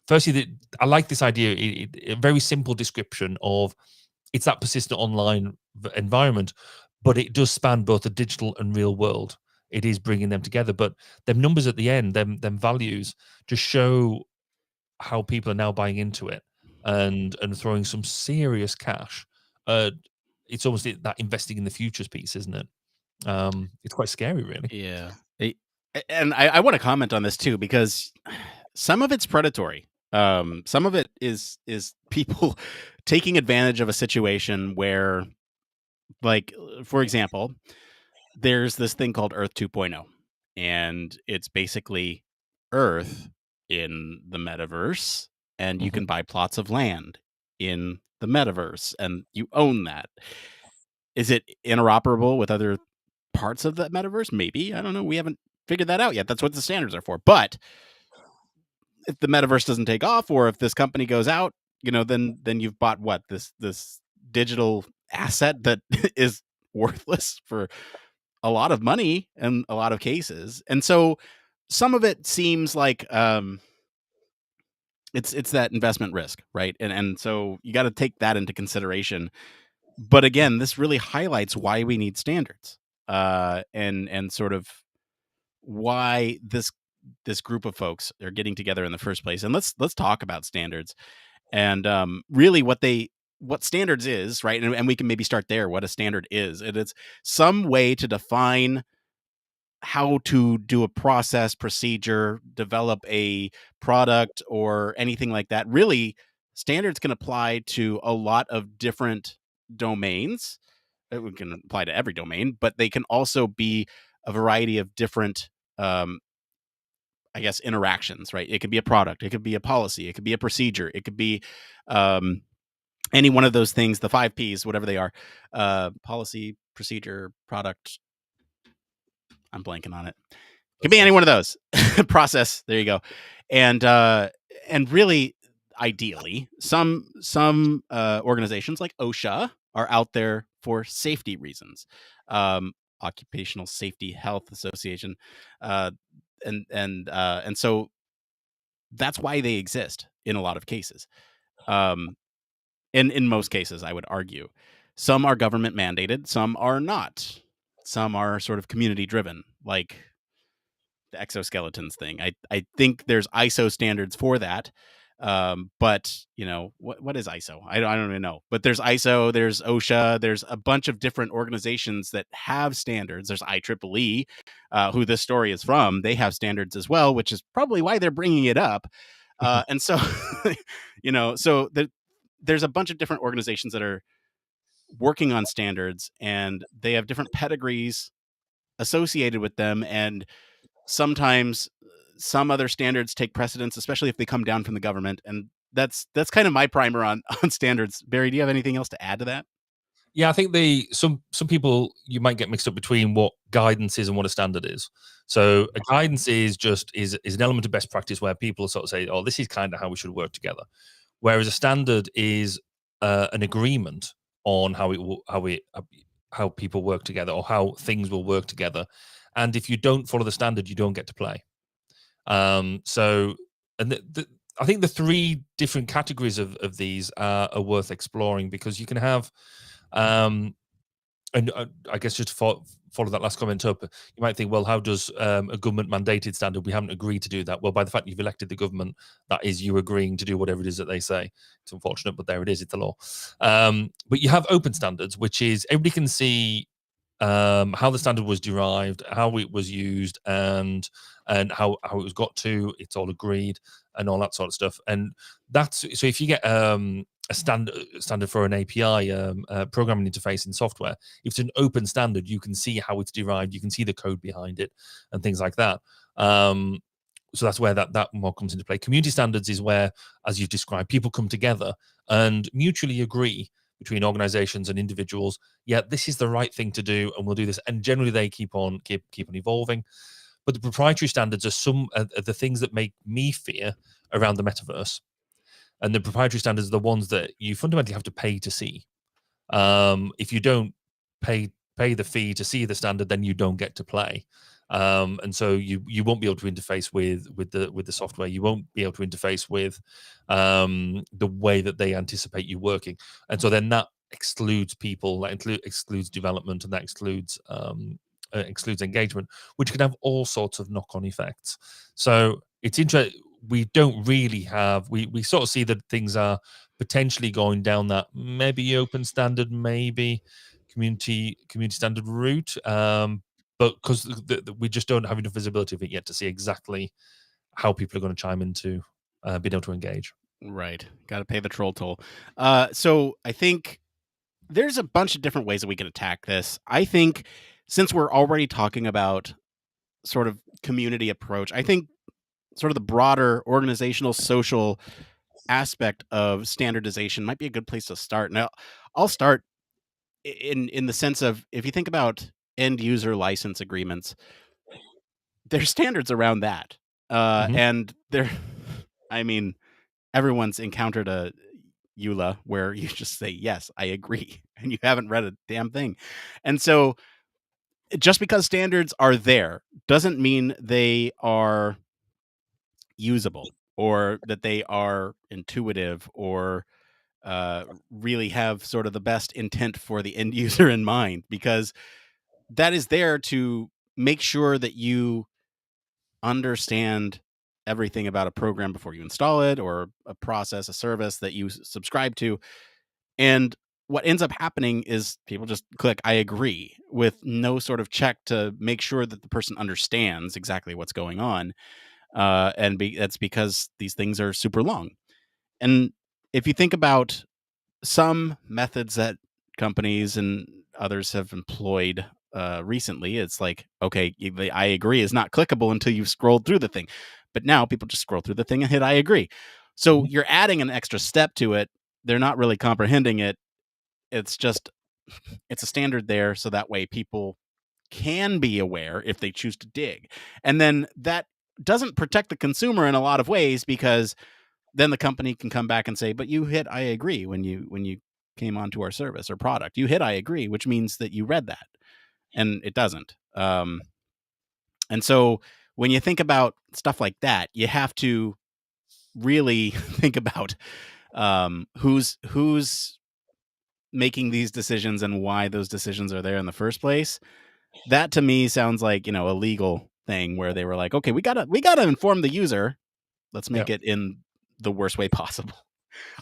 firstly, I like this idea, a very simple description of it's that persistent online environment, but it does span both the digital and real world. It is bringing them together, but them numbers at the end, them values, just show how people are now buying into it and throwing some serious cash. It's almost that investing in the futures piece, isn't it? It's quite scary, really. Yeah. And I want to comment on this too, because some of it's predatory. Some of it is people taking advantage of a situation where, like, for example, there's this thing called Earth 2.0. and it's basically Earth in the metaverse, and you can buy plots of land in the metaverse, and you own that. Is it interoperable with other parts of the metaverse? Maybe. I don't know. We haven't figured that out yet. That's what the standards are for. But if the metaverse doesn't take off, or if this company goes out, then you've bought what, this digital asset that is worthless for a lot of money in a lot of cases. And so some of it seems like it's that investment risk, right? And so you got to take that into consideration. But again, this really highlights why we need standards, and sort of why this group of folks are getting together in the first place. And let's talk about standards, and really what standards is, right? And we can maybe start there. What a standard is, it's some way to define how to do a procedure, develop a product, or anything like that. Really, standards can apply to a lot of different domains. It can apply to every domain, but they can also be a variety of different, I guess, interactions, right? It could be a product, it could be a policy, it could be a procedure, it could be any one of those things, the 5 Ps, whatever they are, policy, procedure, product. I'm blanking on it. It could be any one of those. Process. There you go. And really, ideally, some organizations like OSHA are out there for safety reasons. Occupational Safety Health Association, and so that's why they exist in a lot of cases. In most cases, I would argue, some are government mandated, some are not. Some are sort of community driven, like the exoskeletons thing. I think there's ISO standards for that. But what is ISO? I don't even know. But there's ISO, there's OSHA, there's a bunch of different organizations that have standards. There's IEEE, who this story is from. They have standards as well, which is probably why they're bringing it up. And so, so there's a bunch of different organizations that are working on standards, and they have different pedigrees associated with them, and sometimes some other standards take precedence, especially if they come down from the government. And that's kind of my primer on standards. Barry, do you have anything else to add to that? Yeah, I think some people, you might get mixed up between what guidance is and what a standard is. So a guidance is an element of best practice where people sort of say, oh, this is kind of how we should work together. Whereas a standard is an agreement on how people work together, or how things will work together. And if you don't follow the standard, you don't get to play. I think the 3 different categories of these are worth exploring, because you can have, and I guess just to follow that last comment up, you might think, well, how does a government mandated standard? We haven't agreed to do that. Well, by the fact you've elected the government, that is you agreeing to do whatever it is that they say. It's unfortunate, but there it is. It's the law. But you have open standards, which is everybody can see how the standard was derived, how it was used, and how it was got to. It's all agreed and all that sort of stuff. And that's so if you get a standard for an API programming interface in software, if it's an open standard, you can see how it's derived, you can see the code behind it, and things like that. So that's where that more comes into play. Community standards is where, as you've described, people come together and mutually agree between organizations and individuals, yeah, this is the right thing to do, and we'll do this. And generally, they keep on evolving. But the proprietary standards are some of the things that make me fear around the metaverse. And the proprietary standards are the ones that you fundamentally have to pay to see. If you don't pay the fee to see the standard, then you don't get to play. And so you won't be able to interface with the software. You won't be able to interface with the way that they anticipate you working. And so then that excludes people, that excludes development, and that excludes engagement, which can have all sorts of knock-on effects. So it's interesting. We don't really have, we sort of see that things are potentially going down that maybe open standard, maybe community standard route. But because we just don't have enough visibility of it yet to see exactly how people are going to chime into being able to engage. Right. Got to pay the troll toll. So I think there's a bunch of different ways that we can attack this. I think since we're already talking about sort of community approach. I think sort of the broader organizational social aspect of standardization might be a good place to start. Now, I'll start in the sense of, if you think about end user license agreements, there's standards around that. And there, I mean, everyone's encountered a EULA where you just say, yes, I agree, and you haven't read a damn thing. And so just because standards are there doesn't mean they are usable or that they are intuitive or really have sort of the best intent for the end user in mind, because that is there to make sure that you understand everything about a program before you install it, or a process, a service that you subscribe to. And what ends up happening is people just click I agree with no sort of check to make sure that the person understands exactly what's going on. That's because these things are super long. And if you think about some methods that companies and others have employed recently, it's like, okay, the I agree is not clickable until you've scrolled through the thing. But now people just scroll through the thing and hit I agree. So you're adding an extra step to it. They're not really comprehending it. It's just, it's a standard there. So that way people can be aware if they choose to dig. And then that doesn't protect the consumer in a lot of ways, because then the company can come back and say, but you hit I agree when you came onto our service or product. You hit I agree, which means that you read that. And it doesn't. And so when you think about stuff like that, you have to really think about who's making these decisions and why those decisions are there in the first place. That to me sounds like, a legal thing where they were like, okay, we gotta inform the user. Let's make it in the worst way possible.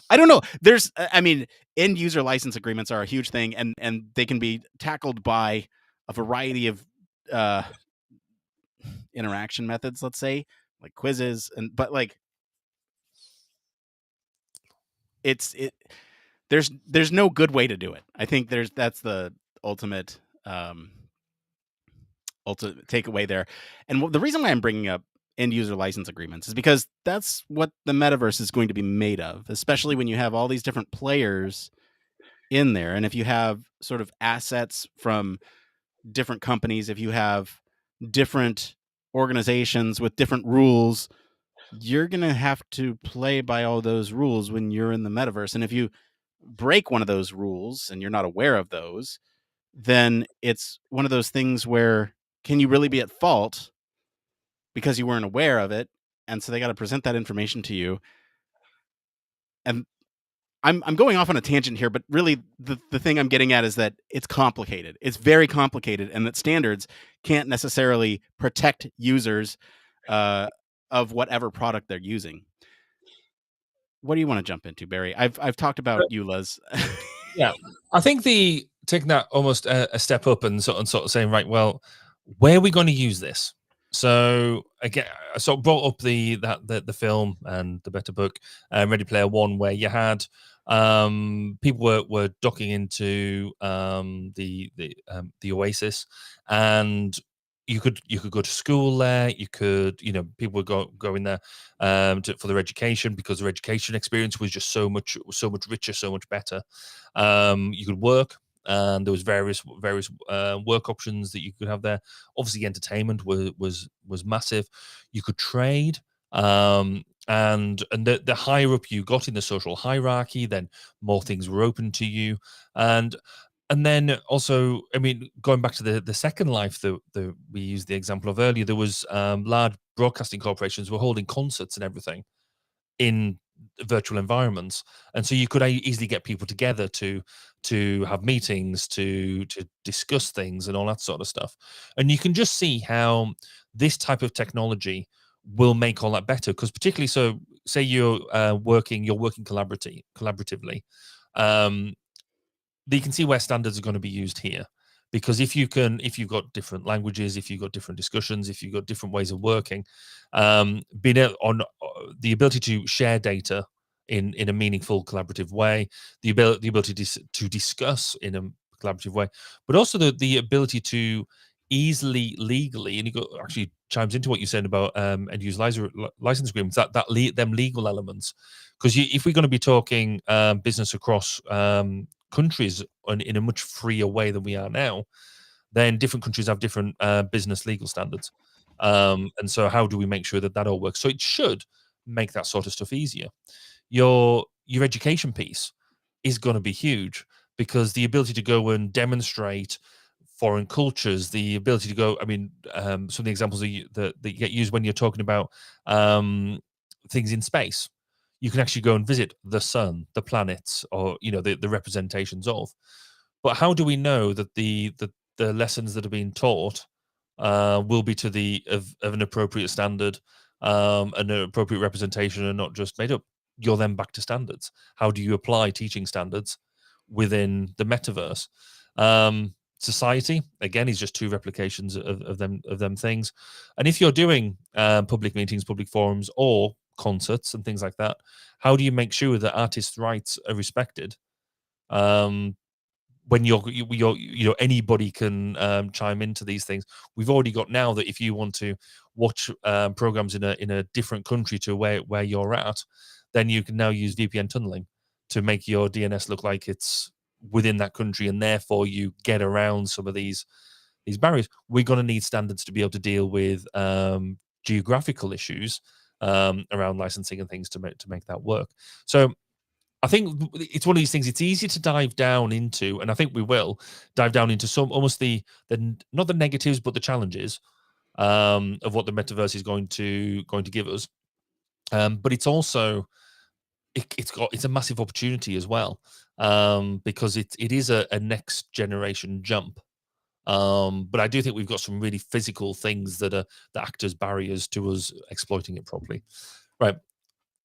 I don't know. There's, end user license agreements are a huge thing, and they can be tackled by a variety of interaction methods, let's say, like quizzes, but like there's no good way to do it. I think that's the ultimate takeaway there. And the reason why I'm bringing up end user license agreements is because that's what the metaverse is going to be made of, especially when you have all these different players in there. And if you have sort of assets from different companies, if you have different organizations with different rules, you're going to have to play by all those rules when you're in the metaverse. And if you break one of those rules and you're not aware of those, then it's one of those things where, can you really be at fault because you weren't aware of it? And so they got to present that information to you. And I'm going off on a tangent here, but really the thing I'm getting at is that it's complicated. It's very complicated, and that standards can't necessarily protect users of whatever product they're using. What do you want to jump into, Barry? I've talked about EULAs. Yeah, I think taking that almost a step up and sort of saying, right, well, where are we going to use this? So again, I sort of brought up the film and the better book, Ready Player One, where you had people were docking into the Oasis, and you could go to school there. You could, people would go in there for their education, because their education experience was just so much richer, so much better. You could work, and there was various work options that you could have there. Obviously, entertainment was massive. You could trade, and the higher up you got in the social hierarchy, then more things were open to you. And then also, going back to the Second Life that we used the example of earlier, there was large broadcasting corporations were holding concerts and everything in virtual environments, and so you could easily get people together to have meetings, to discuss things and all that sort of stuff. And you can just see how this type of technology will make all that better, because particularly, so say you're working collaboratively, you can see where standards are going to be used here. Because if you've got different languages, if you've got different discussions, if you've got different ways of working, being on the ability to share data in a meaningful collaborative way, the ability to discuss in a collaborative way, but also the ability to easily legally, and you go actually chimes into what you said about end user license agreements, them legal elements, because if we're going to be talking business across countries in a much freer way than we are now, then different countries have different business legal standards, and so how do we make sure that all works? So it should make that sort of stuff easier. Your education piece is going to be huge, because the ability to go and demonstrate foreign cultures, the ability to go, I mean, some of the examples that you get used when you're talking about things in space, you can actually go and visit the sun, the planets, or the representations of. But how do we know that the lessons that are being taught will be of an appropriate standard, an appropriate representation, and not just made up? You're then back to standards. How do you apply teaching standards within the metaverse? Society, again, is just two replications of them things. And if you're doing public meetings, public forums, or concerts and things like that, how do you make sure that artists' rights are respected? When anybody can chime into these things. We've already got now that if you want to watch programs in a different country to where you're at, then you can now use VPN tunneling to make your DNS look like it's within that country, and therefore you get around some of these barriers. We're going to need standards to be able to deal with geographical issues around licensing and things to make that work. So I think it's one of these things. It's easy to dive down into, and I think we will dive down into some almost the not the negatives, but the challenges of what the metaverse is going to give us. But it's also it's a massive opportunity as well, because it is a next generation jump. But I do think we've got some really physical things that act as barriers to us exploiting it properly. Right.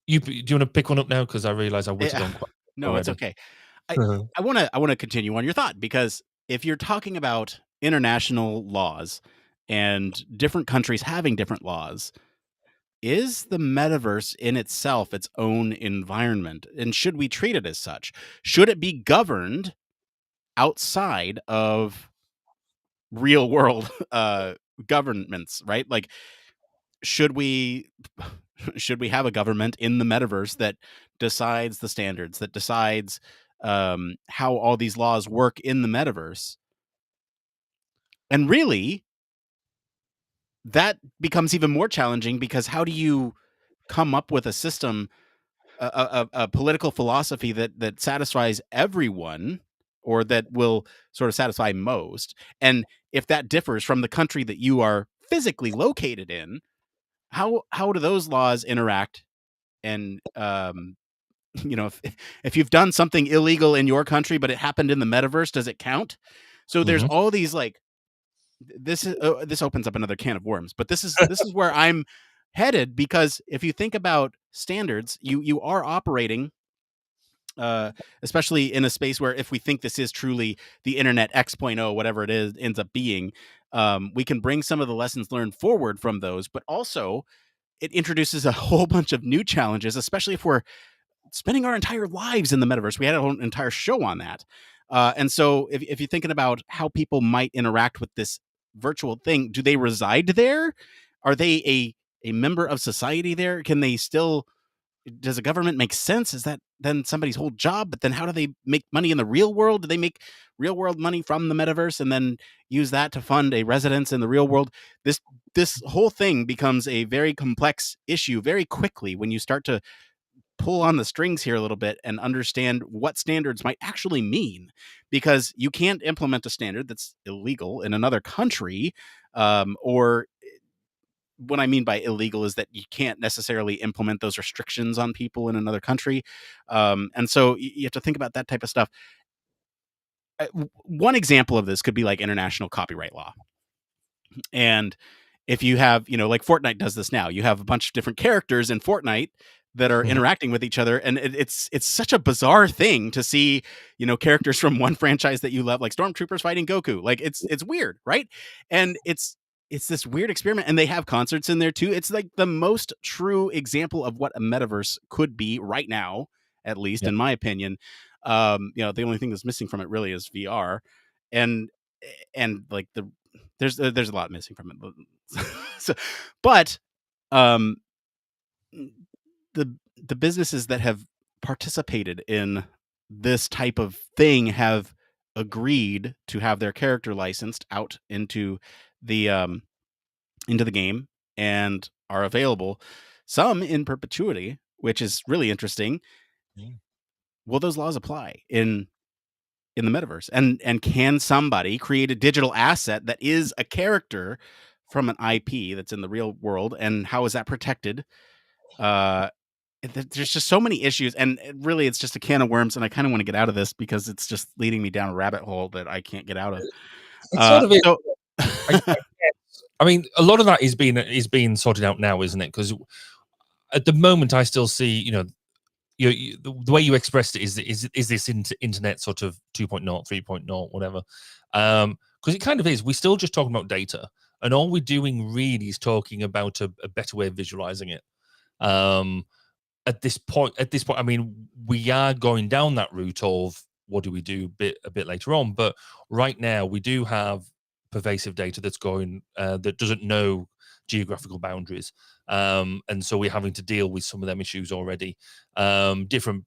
Do you want to pick one up now? Because I realize I whittled on quite. No, already. it's okay. I want to continue on your thought, because if you're talking about international laws and different countries having different laws, is the metaverse in itself its own environment? And should we treat it as such? Should it be governed outside of real world governments, right? Like, should we have a government in the metaverse that decides the standards, that decides how all these laws work in the metaverse? And really, that becomes even more challenging, because how do you come up with a system, a political philosophy that satisfies everyone, or that will sort of satisfy most? And if that differs from the country that you are physically located in, how do those laws interact? And if you've done something illegal in your country but it happened in the metaverse, does it count? So there's all these, like, this opens up another can of worms, but this is where I'm headed, because if you think about standards, you are operating, especially in a space where, if we think this is truly the internet X.0, whatever it is ends up being, we can bring some of the lessons learned forward from those, but also it introduces a whole bunch of new challenges, especially if we're spending our entire lives in the metaverse. We had an entire show on that. And so if you're thinking about how people might interact with this virtual thing, do they reside there? Are they a member of society there? Can they still, does a government make sense? Is that then somebody's whole job? But then how do they make money in the real world? Do they make real world money from the metaverse and then use that to fund a residence in the real world? This whole thing becomes a very complex issue very quickly when you start to pull on the strings here a little bit and understand what standards might actually mean, because you can't implement a standard that's illegal in another country, or what I mean by illegal is that you can't necessarily implement those restrictions on people in another country. And so you have to think about that type of stuff. One example of this could be like international copyright law. And if you have, like Fortnite does this now, you have a bunch of different characters in Fortnite that are interacting with each other, and it's such a bizarre thing to see, characters from one franchise that you love, like stormtroopers fighting Goku. Like, it's weird, right? And it's this weird experiment, and they have concerts in there too. It's like the most true example of what a metaverse could be right now, at least in my opinion. The only thing that's missing from it really is VR, and like there's a lot missing from it. But um, the businesses that have participated in this type of thing have agreed to have their character licensed out the into the game and are available, some in perpetuity, which is really interesting. Will those laws apply in the metaverse? And can somebody create a digital asset that is a character from an IP that's in the real world, and how is that protected? There's just so many issues, and really it's just a can of worms, and I kind of want to get out of this because it's just leading me down a rabbit hole that I can't get out of. It's sort of it. So I mean, a lot of that is being sorted out now, isn't it? Because at the moment, I still see, you know, the way you expressed it is this internet sort of 2.0, 3.0, whatever. Because it kind of is. We're still just talking about data, and all we're doing really is talking about a better way of visualizing it. At this point, I mean, we are going down that route of what do we do a bit later on, but right now we do have pervasive data that's going that doesn't know geographical boundaries, and so we're having to deal with some of them issues already. Different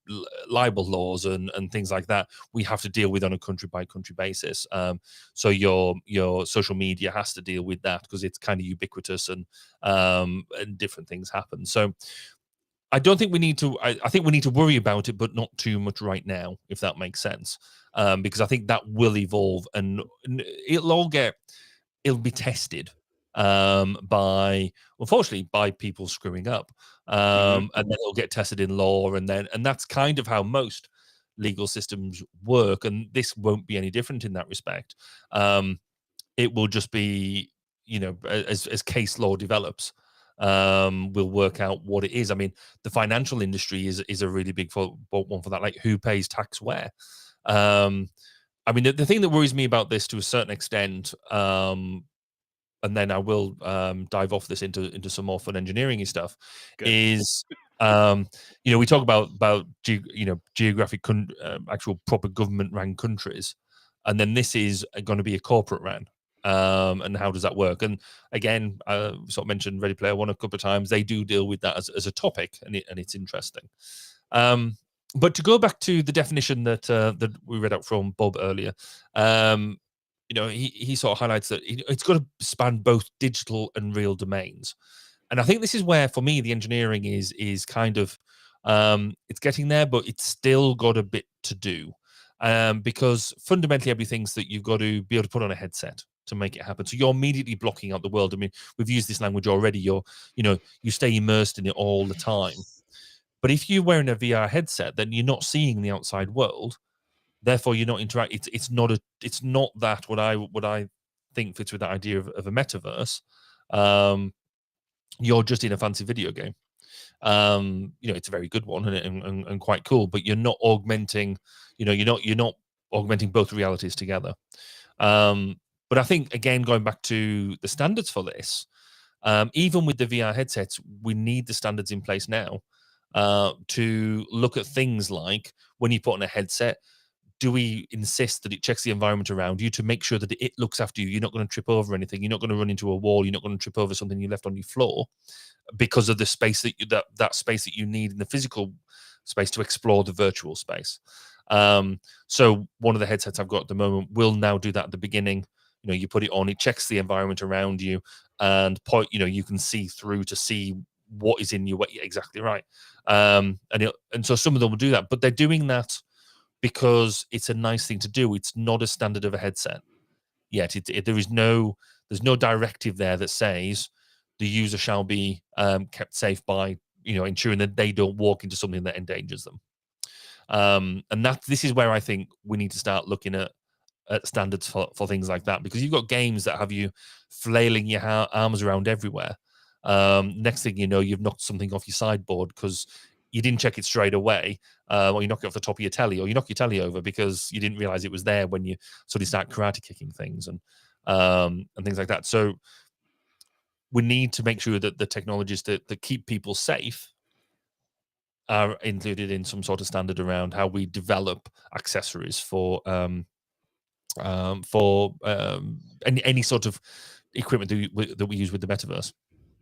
libel laws and things like that we have to deal with on a country by country basis. So your social media has to deal with that because it's kind of ubiquitous, and different things happen. So I don't think we need to. I think we need to worry about it, but not too much right now, if that makes sense. Because I think that will evolve, and it'll be tested by, unfortunately, by people screwing up, and then it'll get tested in law, and that's kind of how most legal systems work, and this won't be any different in that respect. It will just be, you know, as case law develops, we'll work out what it is. I mean, the financial industry is a really big one for that. Like, who pays tax where? I mean, the thing that worries me about this to a certain extent, and then I will dive off this into some more fun engineering stuff. Good. Is you know, we talk about geographic actual proper government ran countries, and then this is going to be a corporate ran. And how does that work? And again, I sort of mentioned Ready Player One a couple of times. They do deal with that as a topic, and it's interesting. But to go back to the definition that we read out from Bob earlier, you know, he sort of highlights that it's got to span both digital and real domains. And I think this is where, for me, the engineering is kind of it's getting there, but it's still got a bit to do, because fundamentally everything's that you've got to be able to put on a headset to make it happen. So you're immediately blocking out the world. I mean, we've used this language already. You stay immersed in it all the time. But if you're wearing a VR headset, then you're not seeing the outside world. Therefore, you're not interacting. It's not that what I think fits with that idea of a metaverse. You're just in a fancy video game. You know, it's a very good one and quite cool, but you're not augmenting. You know, you're not augmenting both realities together. But I think, again, going back to the standards for this, even with the VR headsets, we need the standards in place now to look at things like, when you put on a headset, do we insist that it checks the environment around you to make sure that it looks after you? You're not going to trip over anything. You're not going to run into a wall. You're not going to trip over something you left on your floor because of the space that space that you need in the physical space to explore the virtual space. So one of the headsets I've got at the moment will now do that at the beginning. You know, you put it on, it checks the environment around you, and you can see through to see what is in you. Exactly right. And so some of them will do that, but they're doing that because it's a nice thing to do. It's not a standard of a headset yet. There's no directive there that says the user shall be kept safe by ensuring that they don't walk into something that endangers them. And this is where I think we need to start looking at standards for things like that, because you've got games that have you flailing your arms around everywhere. Next thing you know, you've knocked something off your sideboard because you didn't check it straight away, or you knock it off the top of your telly, or you knock your telly over because you didn't realize it was there when you suddenly start karate kicking things and things like that. So we need to make sure that the technologies that keep people safe are included in some sort of standard around how we develop accessories for for any sort of equipment that we use with the metaverse.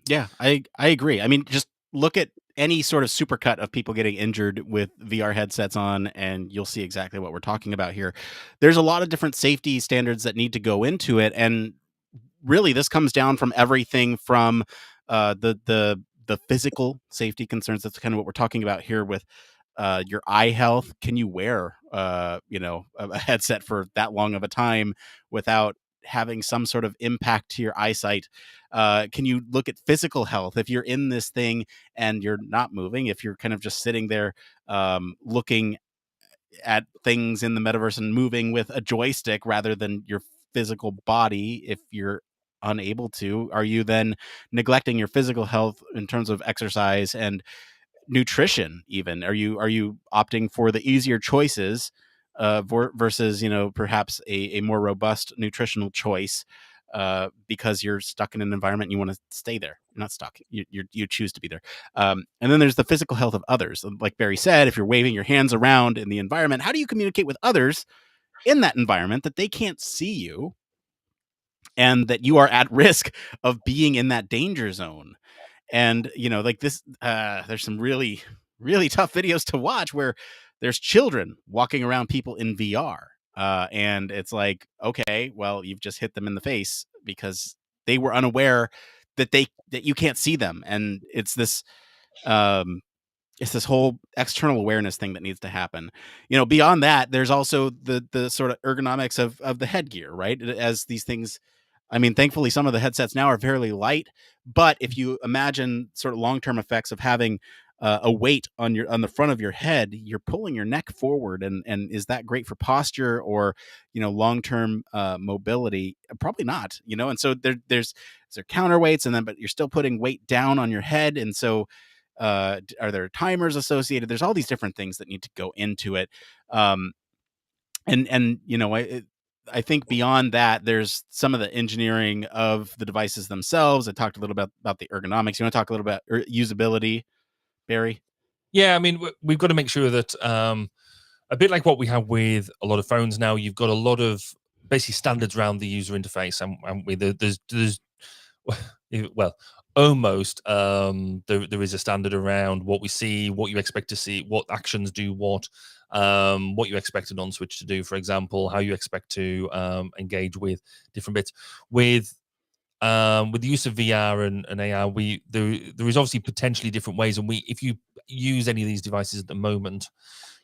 Yeah, I agree. I mean, just look at any sort of supercut of people getting injured with VR headsets on, and you'll see exactly what we're talking about here. There's a lot of different safety standards that need to go into it, and really, this comes down from everything from the physical safety concerns. That's kind of what we're talking about here with your eye health. Can you wear a headset for that long of a time without having some sort of impact to your eyesight? Can you look at physical health if you're in this thing and you're not moving? If you're kind of just sitting there looking at things in the metaverse and moving with a joystick rather than your physical body, if you're unable to, are you then neglecting your physical health in terms of exercise and nutrition? Even are you opting for the easier choices versus perhaps a more robust nutritional choice because you're stuck in an environment and you want to stay there? You're not stuck, you choose to be there. And then there's the physical health of others. Like Barry said, if you're waving your hands around in the environment, how do you communicate with others in that environment that they can't see you and that you are at risk of being in that danger zone? And like this, there's some really really tough videos to watch where there's children walking around people in VR, and it's like, okay, well, you've just hit them in the face because they were unaware that you can't see them. And um it's this whole external awareness thing that needs to happen. Beyond that, there's also the sort of ergonomics of the headgear, right? As these things, I mean, thankfully, some of the headsets now are fairly light, but if you imagine sort of long-term effects of having a weight on the front of your head, you're pulling your neck forward, and is that great for posture or long-term mobility? Probably not. And so there's counterweights, and then but you're still putting weight down on your head, and so are there timers associated? There's all these different things that need to go into it. And I think beyond that, there's some of the engineering of the devices themselves. I talked a little bit about the ergonomics. You want to talk a little bit about usability, Barry? Yeah, I mean, we've got to make sure that a bit like what we have with a lot of phones now, you've got a lot of basically standards around the user interface, and there's well, almost there is a standard around what we see, what you expect to see, what actions do what you expect a non-switch to do, for example, how you expect to engage with different bits. With the use of VR and AR, there is obviously potentially different ways, and if you use any of these devices at the moment,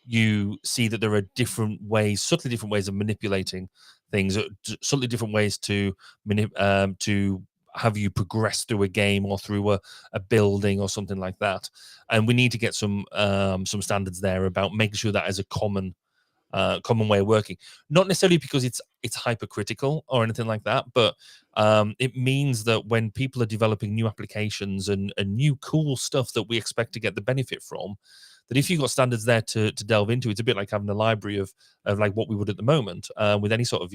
you see that there are different ways, subtly different ways of manipulating things, subtly different ways to have you progress through a game or through a building or something like that. And we need to get some standards there about making sure that is a common way of working. Not necessarily because it's hypercritical or anything like that, but it means that when people are developing new applications and new cool stuff that we expect to get the benefit from, that if you've got standards there to delve into, it's a bit like having a library of like what we would at the moment with any sort of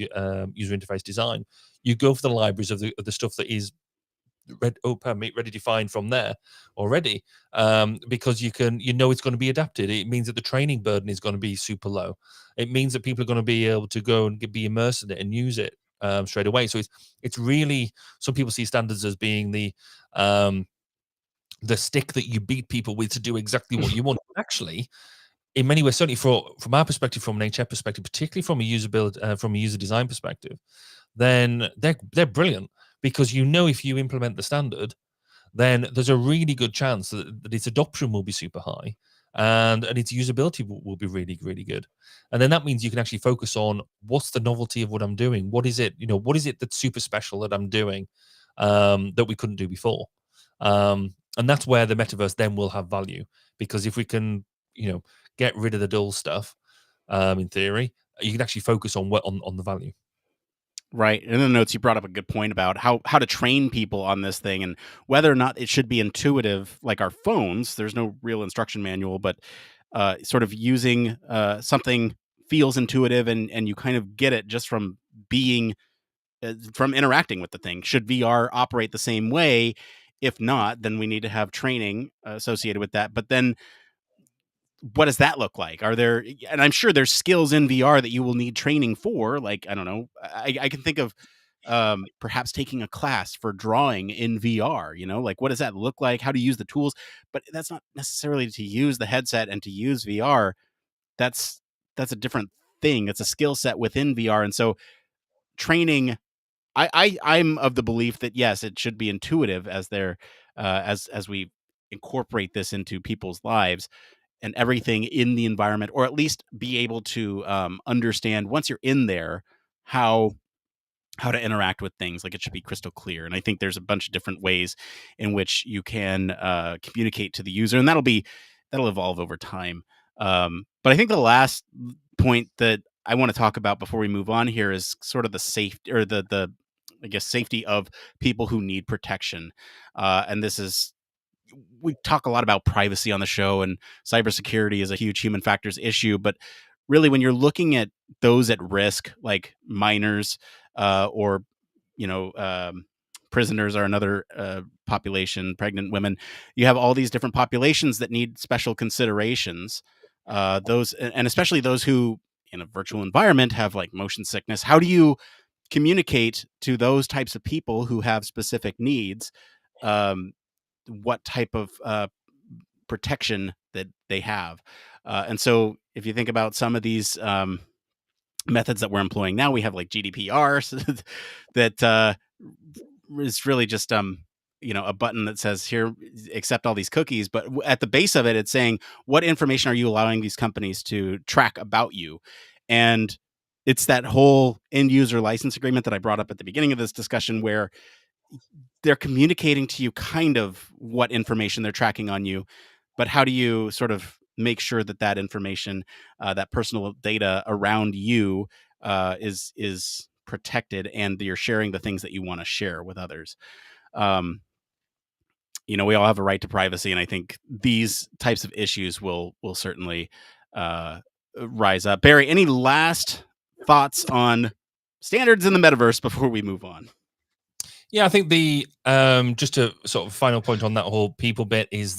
user interface design. You go for the libraries of the stuff that is ready defined from there already, because it's going to be adapted. It means that the training burden is going to be super low. It means that people are going to be able to go and be immersed in it and use it straight away. So it's really, some people see standards as being the stick that you beat people with to do exactly what you want. Actually, in many ways, certainly from our perspective, from an HR perspective, particularly from a user design perspective, then they're brilliant, because if you implement the standard, then there's a really good chance that its adoption will be super high, and its usability will be really, really good. And then that means you can actually focus on what's the novelty of what I'm doing. What is it that's super special that I'm doing that we couldn't do before? And that's where the metaverse then will have value, because if we can, get rid of the dull stuff, in theory, you can actually focus on the value. Right. In the notes, you brought up a good point about how to train people on this thing and whether or not it should be intuitive like our phones. There's no real instruction manual, but sort of using something feels intuitive and you kind of get it just from being from interacting with the thing. Should VR operate the same way? If not, then we need to have training associated with that. But then what does that look like? Are there, and I'm sure there's skills in VR that you will need training for. Like, I don't know, I can think of perhaps taking a class for drawing in VR, like what does that look like? How to use the tools? But that's not necessarily to use the headset and to use VR. That's a different thing. It's a skill set within VR. And so training, I'm of the belief that yes, it should be intuitive as they're as we incorporate this into people's lives and everything in the environment, or at least be able to understand once you're in there how to interact with things. Like, it should be crystal clear. And I think there's a bunch of different ways in which you can communicate to the user, and that'll evolve over time. But I think the last point that I want to talk about before we move on here is sort of the safety, or the I guess safety of people who need protection. And this is, we talk a lot about privacy on the show, and cybersecurity is a huge human factors issue. But really, when you're looking at those at risk, like minors, or prisoners are another population, pregnant women, you have all these different populations that need special considerations. Those, and especially those who in a virtual environment have like motion sickness. How do you communicate to those types of people who have specific needs? What type of protection that they have. And so if you think about some of these methods that we're employing now, we have like GDPR that is really just a button that says, here, accept all these cookies. But at the base of it, it's saying, what information are you allowing these companies to track about you? And it's that whole end user license agreement that I brought up at the beginning of this discussion, where they're communicating to you kind of what information they're tracking on you, but how do you sort of make sure that that information, that personal data around you is protected, and you're sharing the things that you want to share with others? We all have a right to privacy, and I think these types of issues will certainly rise up. Barry, any last thoughts on standards in the metaverse before we move on? Yeah, I think the just a sort of final point on that whole people bit is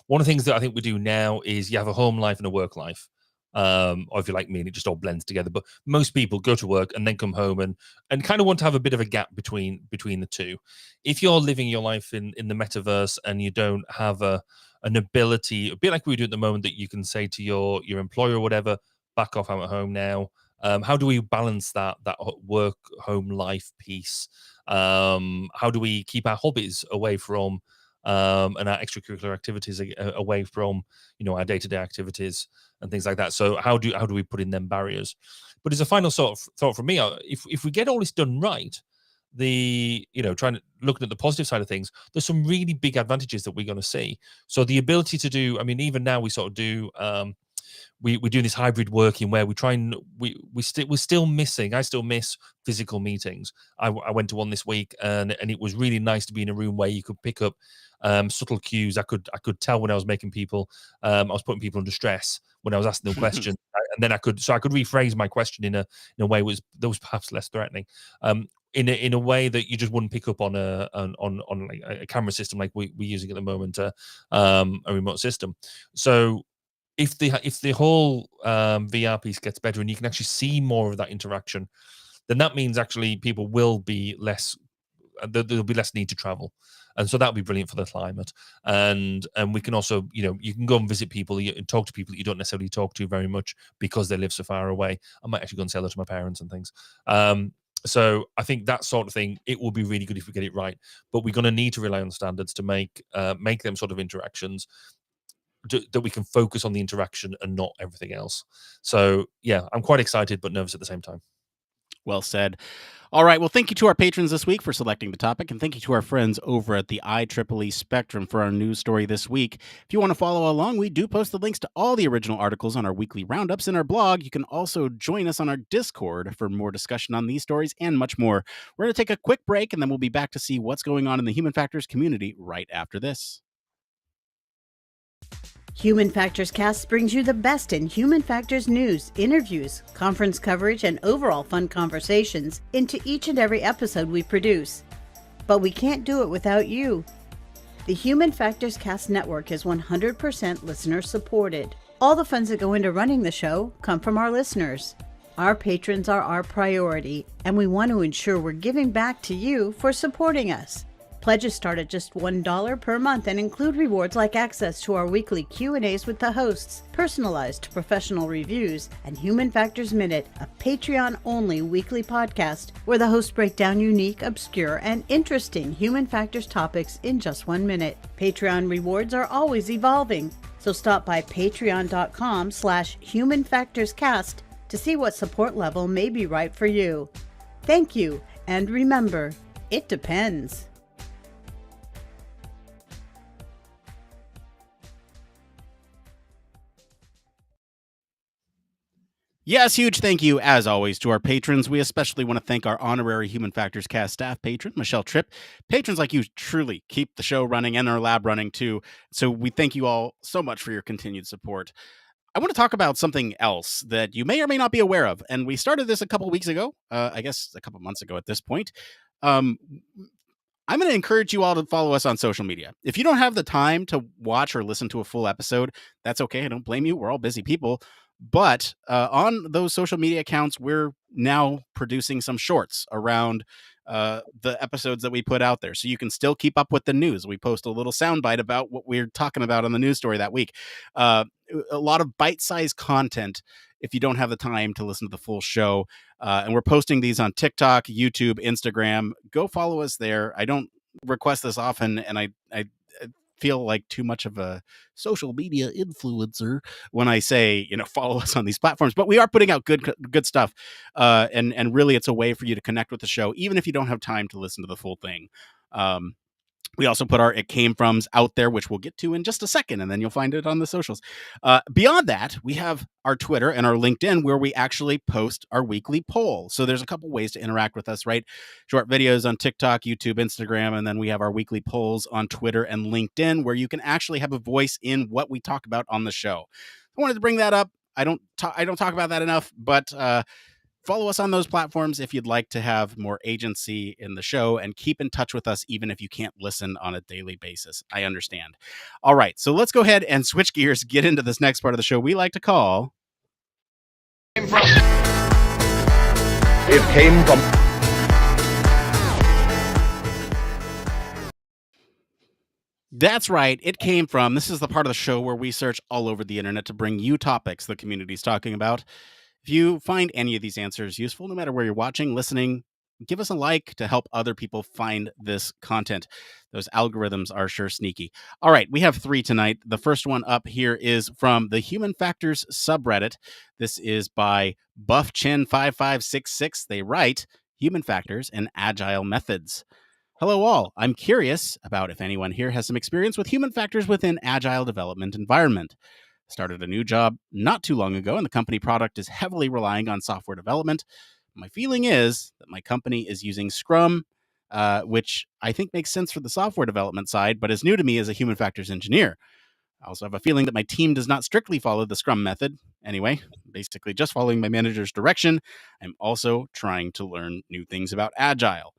one of the things that I think we do now is you have a home life and a work life. Or if you're like me, and it just all blends together. But most people go to work and then come home and kind of want to have a bit of a gap between the two. If you're living your life in the metaverse and you don't have an ability, a bit like we do at the moment, that you can say to your employer or whatever, back off, I'm at home now. How do we balance that work home life piece? How do we keep our hobbies away from and our extracurricular activities away from our day-to-day activities and things like that? So how do we put in them barriers? But as a final sort of thought from me, if we get all this done right, looking at the positive side of things, there's some really big advantages that we're going to see. So the ability to do, I mean, even now we sort of do we're doing this hybrid working where we try and we're still missing. I still miss physical meetings. I went to one this week, and it was really nice to be in a room where you could pick up subtle cues. I could tell when I was making people, I was putting people under stress when I was asking them questions, and then I could rephrase my question in a way that was perhaps less threatening. In a way that you just wouldn't pick up on like a camera system like we're using at the moment, a remote system. So if the whole VR piece gets better and you can actually see more of that interaction, then that means actually people will be less. There'll be less need to travel, and so that'll be brilliant for the climate. And we can also, you can go and visit people and talk to people that you don't necessarily talk to very much because they live so far away. I might actually go and say hello to my parents and things. So I think that sort of thing, it will be really good if we get it right. But we're going to need to rely on standards to make them sort of interactions that we can focus on the interaction and not everything else. So yeah, I'm quite excited but nervous at the same time. Well said. All right. Well, thank you to our patrons this week for selecting the topic, and thank you to our friends over at the IEEE Spectrum for our news story this week. If you want to follow along, we do post the links to all the original articles on our weekly roundups in our blog. You can also join us on our Discord for more discussion on these stories and much more. We're going to take a quick break, and then we'll be back to see what's going on in the Human Factors community right after this. Human Factors Cast brings you the best in human factors news, interviews, conference coverage, and overall fun conversations into each and every episode we produce. But we can't do it without you. The Human Factors Cast network is 100% listener supported. All the funds that go into running the show come from our listeners. Our patrons are our priority, and we want to ensure we're giving back to you for supporting us. Pledges start at just $1 per month and include rewards like access to our weekly Q&As with the hosts, personalized professional reviews, and Human Factors Minute, a Patreon-only weekly podcast where the hosts break down unique, obscure, and interesting human factors topics in just 1 minute. Patreon rewards are always evolving, so stop by patreon.com/humanfactorscast to see what support level may be right for you. Thank you, and remember, it depends. Yes, huge thank you, as always, to our patrons. We especially want to thank our honorary Human Factors Cast staff patron, Michelle Tripp. Patrons like you truly keep the show running and our lab running, too. So we thank you all so much for your continued support. I want to talk about something else that you may or may not be aware of. And we started this a couple weeks ago, I guess a couple months ago at this point. I'm going to encourage you all to follow us on social media. If you don't have the time to watch or listen to a full episode, that's okay. I don't blame you. We're all busy people. But on those social media accounts, we're now producing some shorts around the episodes that we put out there. So you can still keep up with the news. We post a little soundbite about what we're talking about on the news story that week. A lot of bite-sized content if you don't have the time to listen to the full show. And we're posting these on TikTok, YouTube, Instagram. Go follow us there. I don't request this often, and I feel like too much of a social media influencer when I say, follow us on these platforms, but we are putting out good stuff. And really it's a way for you to connect with the show, even if you don't have time to listen to the full thing. We also put our It Came Froms out there, which we'll get to in just a second, and then you'll find it on the socials. Beyond that, we have our Twitter and our LinkedIn where we actually post our weekly poll. So there's a couple ways to interact with us, right? Short videos on TikTok, YouTube, Instagram, and then we have our weekly polls on Twitter and LinkedIn where you can actually have a voice in what we talk about on the show. I wanted to bring that up. I don't talk about that enough, but follow us on those platforms if you'd like to have more agency in the show, and keep in touch with us even if you can't listen on a daily basis. I understand. All right, so let's go ahead and switch gears, get into this next part of the show we like to call... It came from... That's right. It came from... This is the part of the show where we search all over the internet to bring you topics the community's talking about. If you find any of these answers useful, no matter where you're watching, listening, give us a like to help other people find this content. Those algorithms are sure sneaky. All right, we have 3 tonight. The first one up here is from the Human Factors subreddit. This is by BuffChin5566. They write, Human Factors and Agile Methods. Hello all. I'm curious about if anyone here has some experience with human factors within agile development environment. Started a new job not too long ago, and the company product is heavily relying on software development. My feeling is that my company is using Scrum, which I think makes sense for the software development side, but is new to me as a human factors engineer. I also have a feeling that my team does not strictly follow the Scrum method. Anyway, basically just following my manager's direction. I'm also trying to learn new things about Agile.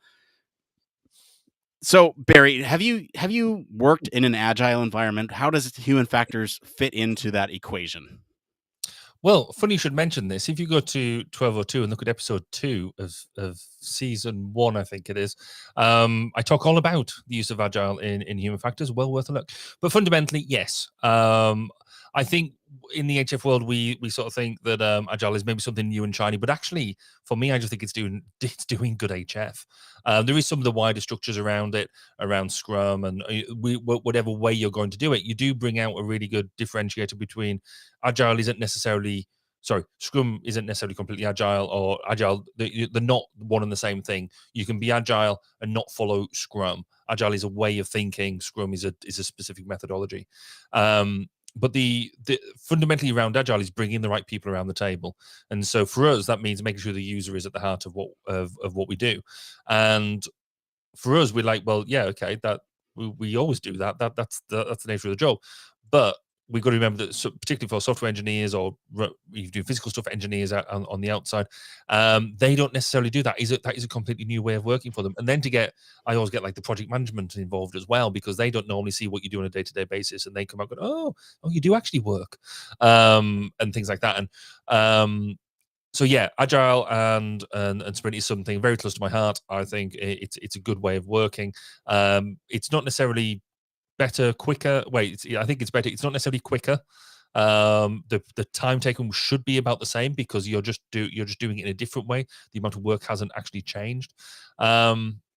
So, Barry, have you worked in an agile environment? How does human factors fit into that equation? Well, funny you should mention this. If you go to 1202 and look at episode 2 of season 1, I think it is, I talk all about the use of agile in human factors. Well worth a look. But fundamentally, yes. I think in the HF world, we sort of think that agile is maybe something new and shiny, but actually, for me, I just think it's doing good HF. There is some of the wider structures around it, around Scrum, and whatever way you're going to do it, you do bring out a really good differentiator between agile isn't necessarily. Sorry, Scrum isn't necessarily completely agile, or agile. They're not one and the same thing. You can be agile and not follow Scrum. Agile is a way of thinking. Scrum is a specific methodology. But the fundamentally around agile is bringing the right people around the table, and so for us that means making sure the user is at the heart of what we do. And for us, we're like, well, yeah, okay, that we always do that. That's the nature of the job. But we've got to remember that, particularly for software engineers or you do physical stuff engineers on the outside, they don't necessarily do that. That is a completely new way of working for them. And then I always get like the project management involved as well, because they don't normally see what you do on a day-to-day basis, and they come out and go, oh, you do actually work, and things like that. And so yeah, agile and sprint is something very close to my heart. I think it's a good way of working. It's not necessarily better, quicker. I think it's better. It's not necessarily quicker. The time taken should be about the same, because you're just doing it in a different way. The amount of work hasn't actually changed.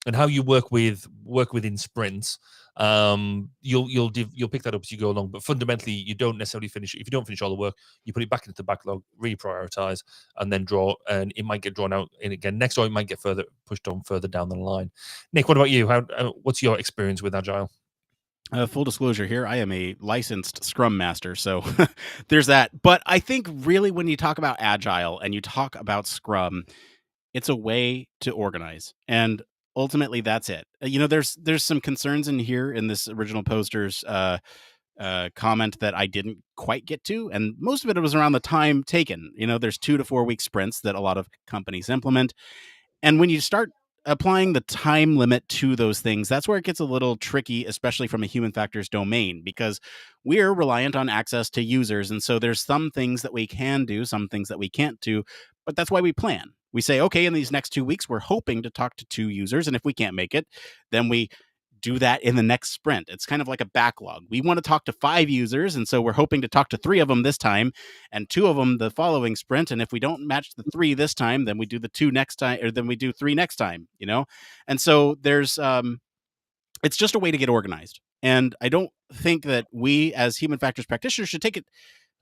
And how you work within sprints, you'll pick that up as you go along. But fundamentally, you don't necessarily finish. If you don't finish all the work, you put it back into the backlog, reprioritize, and then draw. And it might get drawn out in again next, or it might get pushed on further down the line. Nick, what about you? What's your experience with agile? Full disclosure here, I am a licensed Scrum Master, so there's that. But I think really when you talk about agile and you talk about Scrum, it's a way to organize, and ultimately that's it. There's some concerns in here in this original poster's comment that I didn't quite get to, and most of it was around the time taken. There's 2 to 4 week sprints that a lot of companies implement, and when you start applying the time limit to those things, that's where it gets a little tricky, especially from a human factors domain, because we're reliant on access to users. And so there's some things that we can do, some things that we can't do, but that's why we plan. We say, okay, in these next 2 weeks, we're hoping to talk to 2 users. And if we can't make it, then we do that in the next sprint. It's kind of like a backlog. We want to talk to 5 users, and so we're hoping to talk to 3 of them this time and 2 of them the following sprint. And if we don't match the 3 this time, then we do the 2 next time, or then we do 3 next time, And so there's it's just a way to get organized. And I don't think that we as human factors practitioners should take it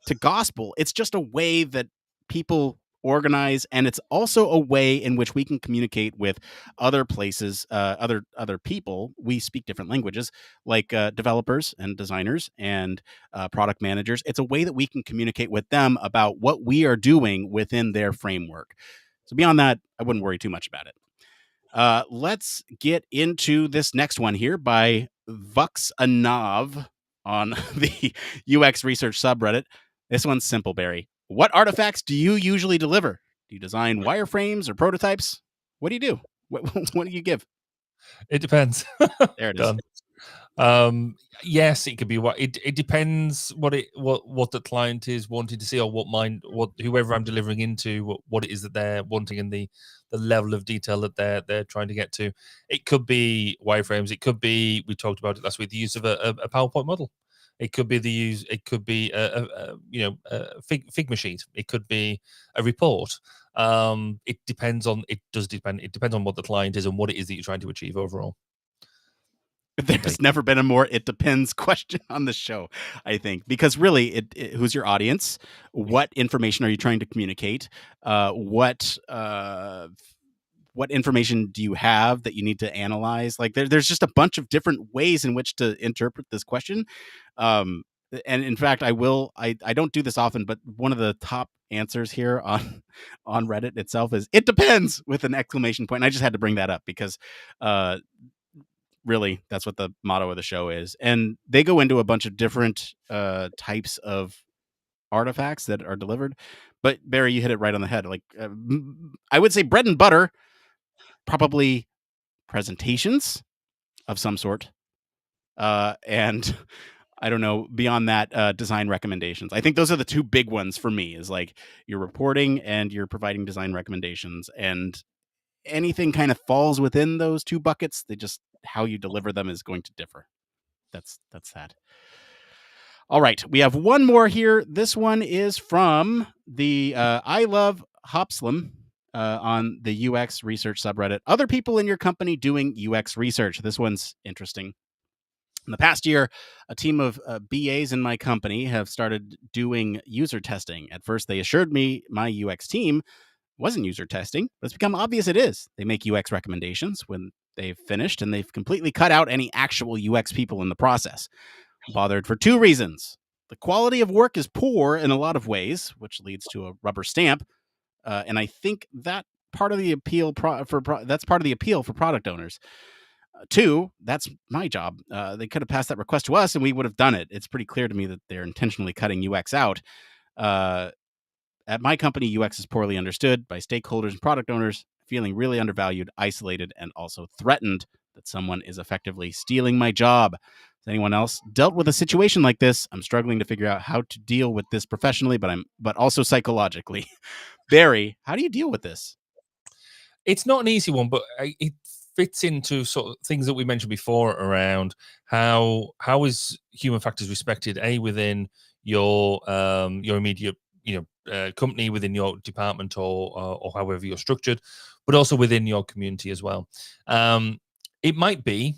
to gospel. It's just a way that people organize, and it's also a way in which we can communicate with other places, other people. We speak different languages, like developers and designers and product managers. It's a way that we can communicate with them about what we are doing within their framework. So beyond that, I wouldn't worry too much about it. Let's get into this next one here by Vuxanav on the UX research subreddit. This one's simple, Barry. What artifacts do you usually deliver? Do you design wireframes or prototypes? What do you do? What do you give? It depends. There it is. Yes, it could be it depends what the client is wanting to see, or whoever I'm delivering into, what it is that they're wanting, and the level of detail that they're trying to get to. It could be wireframes. It could be, we talked about it last week, the use of a PowerPoint model. It could be a Figma sheet. It could be a report. It depends on what the client is and what it is that you're trying to achieve overall. There's never been a more "it depends" question on the show, I think, because really, who's your audience? What information are you trying to communicate? What information do you have that you need to analyze? Like there's just a bunch of different ways in which to interpret this question. And in fact, I don't do this often, but one of the top answers here on Reddit itself is "it depends" with an exclamation point. And I just had to bring that up because really that's what the motto of the show is. And they go into a bunch of different types of artifacts that are delivered. But Barry, you hit it right on the head. Like I would say bread and butter, probably presentations of some sort. And I don't know, beyond that, design recommendations. I think those are the 2 big ones for me, is like you're reporting and you're providing design recommendations, and anything kind of falls within those 2 buckets. How you deliver them is going to differ. That's that. All right. We have one more here. This one is from the I Love Hopslam on the UX research subreddit. Other people in your company doing UX research. This one's interesting. In the past year, a team of BAs in my company have started doing user testing. At first, they assured me my UX team wasn't user testing, but it's become obvious it is. They make UX recommendations when they've finished, and they've completely cut out any actual UX people in the process. Bothered for 2 reasons. The quality of work is poor in a lot of ways, which leads to a rubber stamp. And I think that part of the appeal that's part of the appeal for product owners. Two, that's my job. They could have passed that request to us and we would have done it. It's pretty clear to me that they're intentionally cutting UX out. At my company, UX is poorly understood by stakeholders and product owners, feeling really undervalued, isolated, and also threatened that someone is effectively stealing my job. Has anyone else dealt with a situation like this? I'm struggling to figure out how to deal with this professionally, but also psychologically. Barry, how do you deal with this? It's not an easy one, but it fits into sort of things that we mentioned before around how is human factors respected within your immediate company, within your department, or however you're structured, but also within your community as well. It might be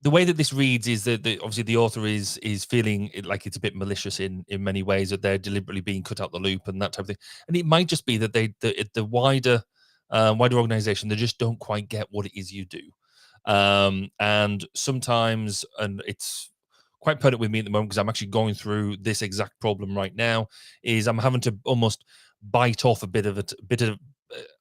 the way that this reads is that obviously the author is feeling like it's a bit malicious in many ways, that they're deliberately being cut out the loop and that type of thing. And it might just be that the wider organization, they just don't quite get what it is you do. And sometimes, and it's quite pertinent with me at the moment because I'm actually going through this exact problem right now, is I'm having to almost bite off a bit of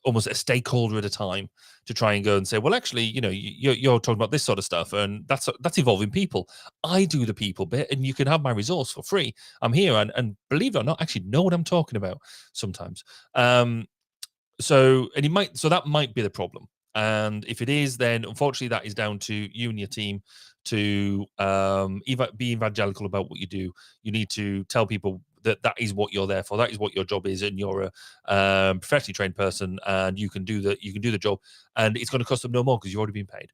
almost a stakeholder at a time to try and go and say, well, actually, you're talking about this sort of stuff, and that's involving people. I do the people bit, and you can have my resource for free. I'm here, and believe it or not, actually know what I'm talking about sometimes. So that might be the problem. And if it is, then unfortunately that is down to you and your team to be evangelical about what you do. You need to tell people that is what you're there for. That is what your job is, and you're a professionally trained person, and you can do the job, and it's going to cost them no more because you've already been paid.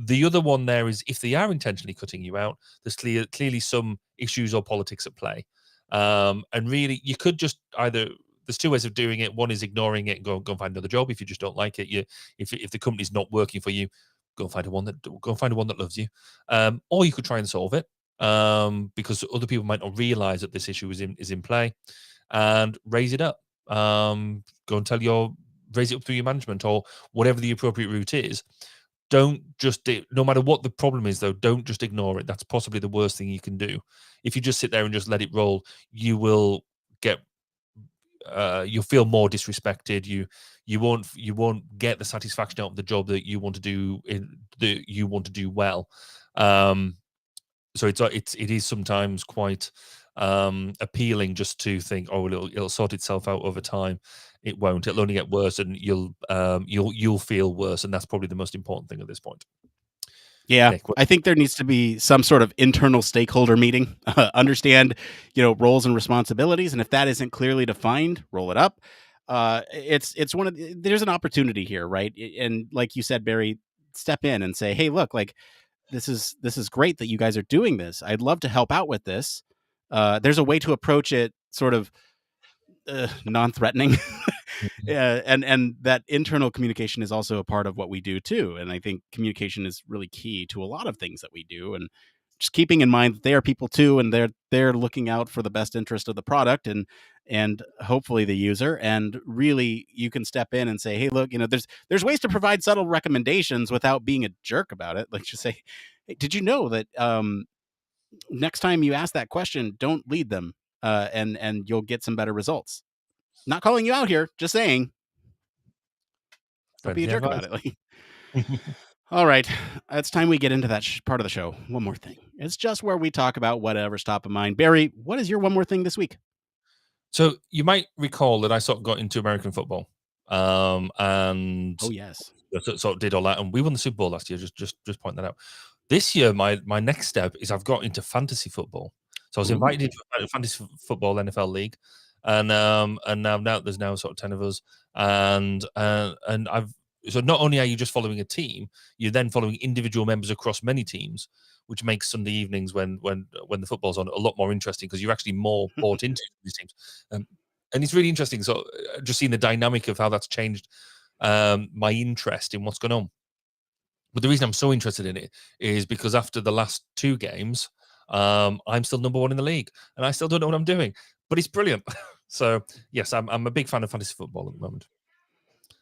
The other one there is, if they are intentionally cutting you out, there's clearly some issues or politics at play. And really, you could just there's two ways of doing it. One is ignoring it and go and find another job if you just don't like it. If the company's not working for you, go and find one that loves you. Or you could try and solve it, because other people might not realize that this issue is in play, and raise it up. Go and raise it up through your management or whatever the appropriate route is. Don't just, no matter what the problem is, though, don't just ignore it. That's possibly the worst thing you can do. If you just sit there and just let it roll, you will get you'll feel more disrespected. You won't get the satisfaction out of the job that you want to do well. So it is sometimes quite appealing just to think, oh, it'll sort itself out over time. It won't. It'll only get worse, and you'll feel worse, and that's probably the most important thing at this point. Yeah, Nick, I think there needs to be some sort of internal stakeholder meeting. Understand, roles and responsibilities, and if that isn't clearly defined, roll it up. It's there's an opportunity here, right? And like you said, Barry, step in and say, hey, look, like this is great that you guys are doing this. I'd love to help out with this. There's a way to approach it sort of non-threatening. Yeah, and that internal communication is also a part of what we do too. And I think communication is really key to a lot of things that we do. And just keeping in mind that they are people too, and they're looking out for the best interest of the product and hopefully the user. And really, you can step in and say, hey, look, there's ways to provide subtle recommendations without being a jerk about it. Like, just say, hey, did you know that next time you ask that question, don't lead them, and you'll get some better results. Not calling you out here, just saying. Don't be a jerk about it. All right. It's time we get into that part of the show. One more thing. It's just where we talk about whatever's top of mind. Barry, what is your one more thing this week? So you might recall that I sort of got into American football. And oh yes, sort of did all that, and we won the Super Bowl last year. Just point that out. This year, my next step is I've got into fantasy football. So I was invited into a fantasy football NFL league. And now there's now sort of 10 of us, and so not only are you just following a team, you're then following individual members across many teams, which makes Sunday evenings when the football's on a lot more interesting because you're actually more bought into these teams, and it's really interesting. So just seeing the dynamic of how that's changed my interest in what's going on. But the reason I'm so interested in it is because after the last two games, I'm still number one in the league, and I still don't know what I'm doing. But it's brilliant. So yes, I'm a big fan of fantasy football at the moment.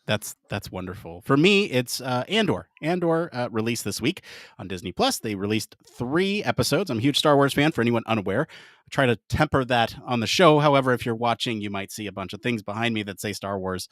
That's wonderful. For me, it's Andor. Andor released this week on Disney Plus. They released 3 episodes. I'm a huge Star Wars fan, for anyone unaware. I try to temper that on the show. However, if you're watching, you might see a bunch of things behind me that say Star Wars.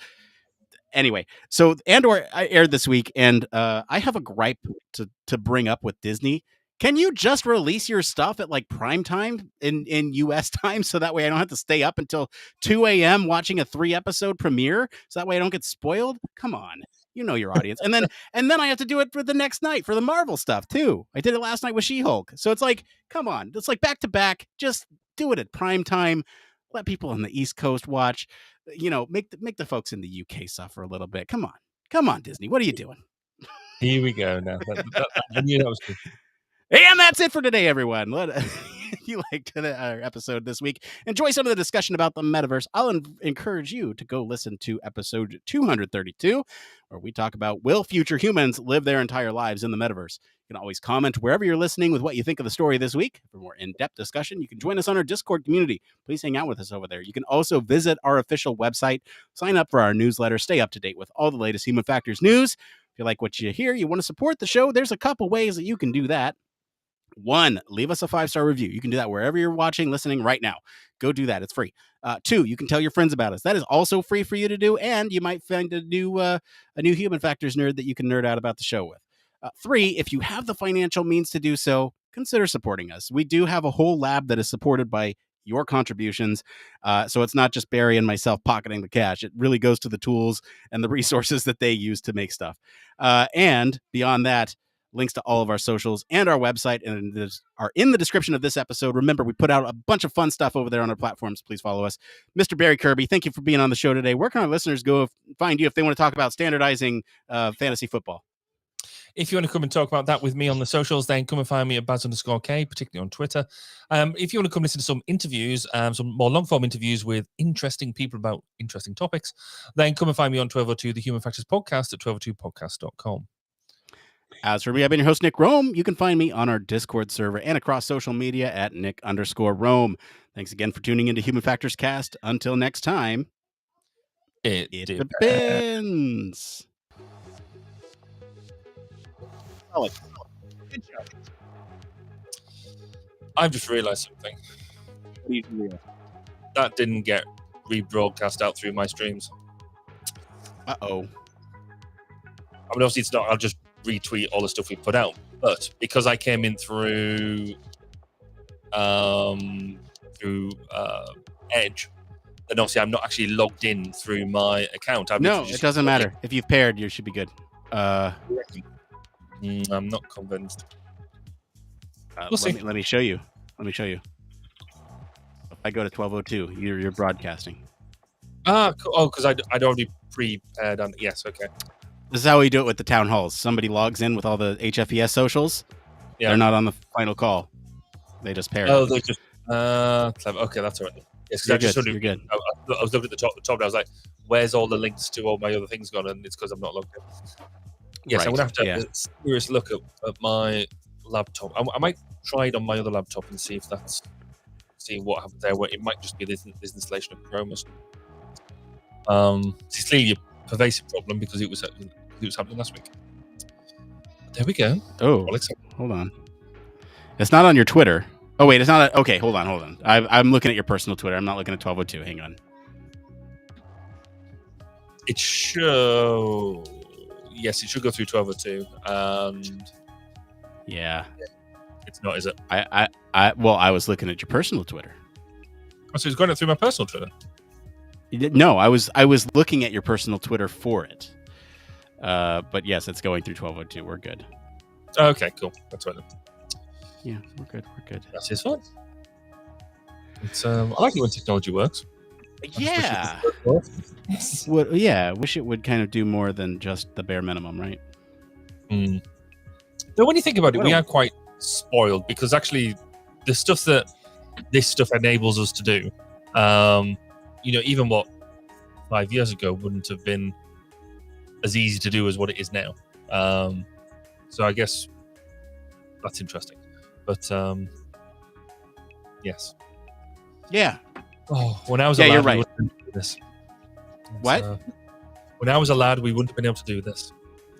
Anyway, so Andor aired this week, and I have a gripe to bring up with Disney. Can you just release your stuff at like prime time in US time, so that way I don't have to stay up until 2 a.m. watching a 3-episode premiere, so that way I don't get spoiled? Come on, you know your audience. And then I have to do it for the next night for the Marvel stuff too. I did it last night with She-Hulk. So it's like, come on, it's like back to back. Just do it at prime time. Let people on the East Coast watch. Make the folks in the UK suffer a little bit. Come on, Disney. What are you doing? Here we go now. I knew that was good. And that's it for today, everyone. If you liked our episode this week, enjoy some of the discussion about the metaverse, I'll encourage you to go listen to episode 232, where we talk about, will future humans live their entire lives in the metaverse? You can always comment wherever you're listening with what you think of the story this week. For more in-depth discussion, you can join us on our Discord community. Please hang out with us over there. You can also visit our official website, sign up for our newsletter, stay up to date with all the latest Human Factors news. If you like what you hear, you want to support the show, there's a couple ways that you can do that. 1, leave us a 5-star review. You can do that wherever you're watching, listening right now. Go do that. It's free. 2, you can tell your friends about us. That is also free for you to do, and you might find a new Human Factors nerd that you can nerd out about the show with. 3, if you have the financial means to do so, consider supporting us. We do have a whole lab that is supported by your contributions. So it's not just Barry and myself pocketing the cash. It really goes to the tools and the resources that they use to make stuff. And beyond that, links to all of our socials and our website are in the description of this episode. Remember, we put out a bunch of fun stuff over there on our platforms. Please follow us. Mr. Barry Kirby, thank you for being on the show today. Where can our listeners go find you if they want to talk about standardizing fantasy football? If you want to come and talk about that with me on the socials, then come and find me at Baz_K, particularly on Twitter. If you want to come listen to some interviews, some more long-form interviews with interesting people about interesting topics, then come and find me on 1202, the Human Factors Podcast at 1202podcast.com. As for me, I've been your host, Nick Roome. You can find me on our Discord server and across social media at Nick_Roome. Thanks again for tuning into Human Factors Cast. Until next time, it depends. Oh, good job. I've just realized something. What do you do? That didn't get rebroadcast out through my streams. Uh-oh. I mean, obviously it's not. I'll just retweet all the stuff we put out, but because I came in through Edge, then obviously I'm not actually logged in through my account. No, it doesn't matter. If you've paired, you should be good. I'm not convinced. We'll see. Let me show you. If I go to 1202, you're broadcasting. Cool. Oh, because I'd already prepared on. Yes, okay. This is how we do it with the town halls. Somebody logs in with all the HFES socials. Yeah. They're not on the final call. They just pair. Oh, they just okay, that's all right. Yes, because you're good. I was looking at the top, and I was like, "Where's all the links to all my other things gone?" And it's because I'm not logged in. Yes, right. I'm gonna have to have a serious look at my laptop. I might try it on my other laptop and see what happens there. Where it might just be this installation of Chrome or something. It's clearly a pervasive problem because it was happening last week. There we go. Oh, hold on. It's not on your Twitter. Oh wait, it's not. Okay, hold on. I'm looking at your personal Twitter. I'm not looking at 1202. Hang on. It should. Yes, it should go through 1202. And yeah, it's not, is it? I was looking at your personal Twitter. Oh, so it's going through my personal Twitter. No, I was looking at your personal Twitter for it. But yes, it's going through 1202. We're good. Okay, cool. That's right then. Yeah, we're good. That's his fun. It's I like it when technology works. Yeah. Wish it would kind of do more than just the bare minimum, right? Though when you think about it, we are quite spoiled because actually the stuff that this stuff enables us to do, even what 5 years ago wouldn't have been as easy to do as what it is now. So I guess that's interesting. But yes. Yeah. Oh, when I was a lad, you're right. we wouldn't have been able to do this. What? When I was a lad, we wouldn't have been able to do this.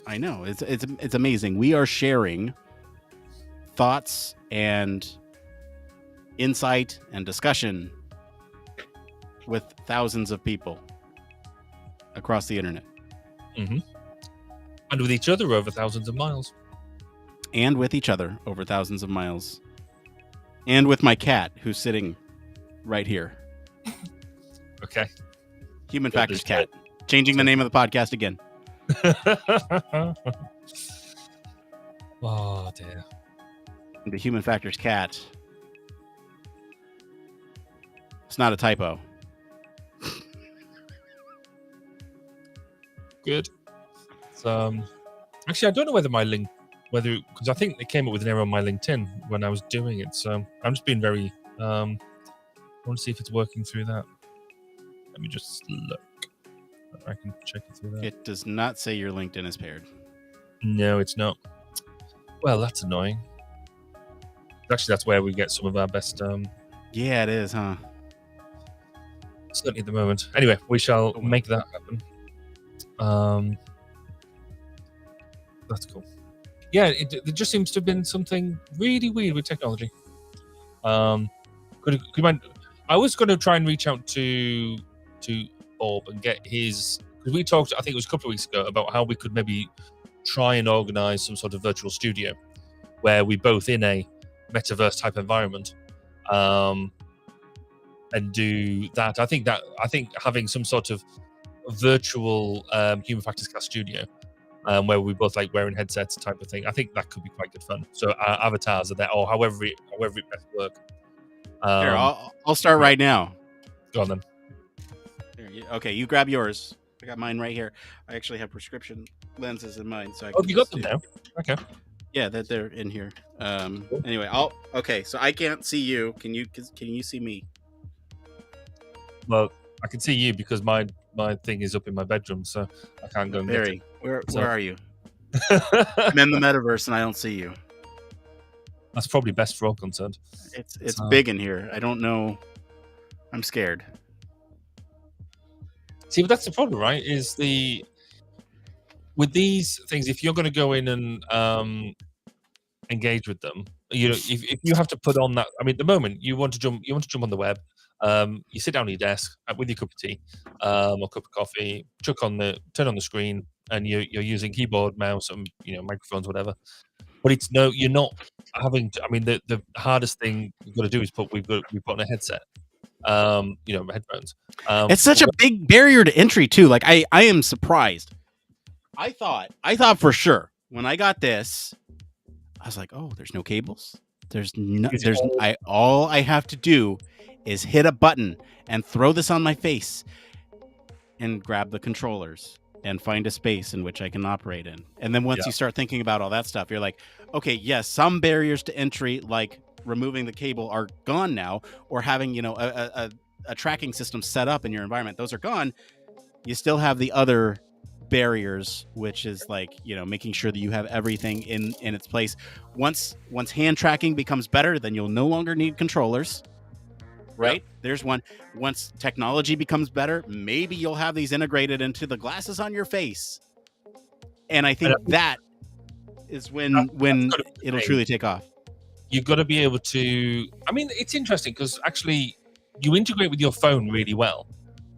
I know. It's amazing. We are sharing thoughts and insight and discussion with thousands of people across the internet. Mm-hmm. And with each other over thousands of miles. And with each other over thousands of miles. And with my cat, who's sitting right here. Okay. Human Factors Cat. Changing the name of the podcast again. Oh, dear. The Human Factors Cat. It's not a typo. Good. So, actually, I don't know whether because I think they came up with an error on my LinkedIn when I was doing it. So I'm just being very. I want to see if it's working through that. Let me just look. I can check it through that. It does not say your LinkedIn is paired. No, it's not. Well, that's annoying. Actually, that's where we get some of our best. Yeah, it is, huh? Certainly at the moment. Anyway, we shall make that happen. That's cool. Yeah, there just seems to have been something really weird with technology. Could you mind? I was going to try and reach out to Bob and get his, because we talked, I think it was a couple of weeks ago, about how we could maybe try and organize some sort of virtual studio where we both in a metaverse type environment, and do that. I think having some sort of virtual Human Factors Cast studio, where we both like wearing headsets type of thing. I think that could be quite good fun. So our avatars are there, or however it best work. Here, I'll start right now. Go on then. Okay, you grab yours. I got mine right here. I actually have prescription lenses in mine, so I can. Oh, you got them now? Okay. Yeah, they're in here. Anyway, so I can't see you. Can you see me? Well, I can see you because my thing is up in my bedroom, so I can't go and Barry, get it. where are you? I'm in the metaverse and I don't see you. That's probably best for all concerned. It's big in here. I don't know. I'm scared. See, but that's the problem, right? With these things, if you're going to go in and engage with them, if you have to put on that. I mean, at the moment, you want to jump on the web. You sit down at your desk with your cup of tea, or cup of coffee, turn on the screen, and you're using keyboard, mouse, and microphones, whatever. But you're not having to. I mean, the hardest thing you've got to do is we've put on a headset, headphones. It's such a big barrier to entry too. Like I am surprised. I thought for sure when I got this, I was like, oh, there's no cables. All I have to do is hit a button and throw this on my face and grab the controllers and find a space in which I can operate in. And then once you start thinking about all that stuff, you're like, okay, yes, some barriers to entry, like removing the cable, are gone now, or having, a tracking system set up in your environment. Those are gone. You still have the other barriers, which is like, making sure that you have everything in its place. Once hand tracking becomes better, then you'll no longer need controllers. Right? Yep. There's one. Once technology becomes better, maybe you'll have these integrated into the glasses on your face. And I think that is when it'll truly take off. You've got to be able to. I mean, it's interesting because actually you integrate with your phone really well,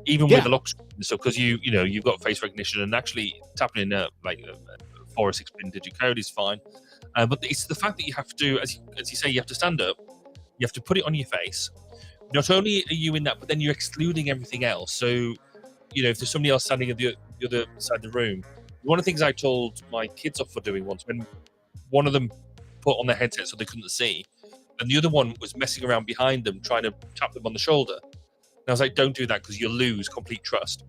even with the lock screen and stuff, because you've got face recognition, and actually tapping in a 4 or 6 pin digit code is fine. But it's the fact that you have to, as you say, you have to stand up, you have to put it on your face. Not only are you in that, but then you're excluding everything else. So, if there's somebody else standing at the other side of the room, one of the things I told my kids off for doing once, when one of them put on their headset so they couldn't see, and the other one was messing around behind them, trying to tap them on the shoulder. And I was like, don't do that, because you'll lose complete trust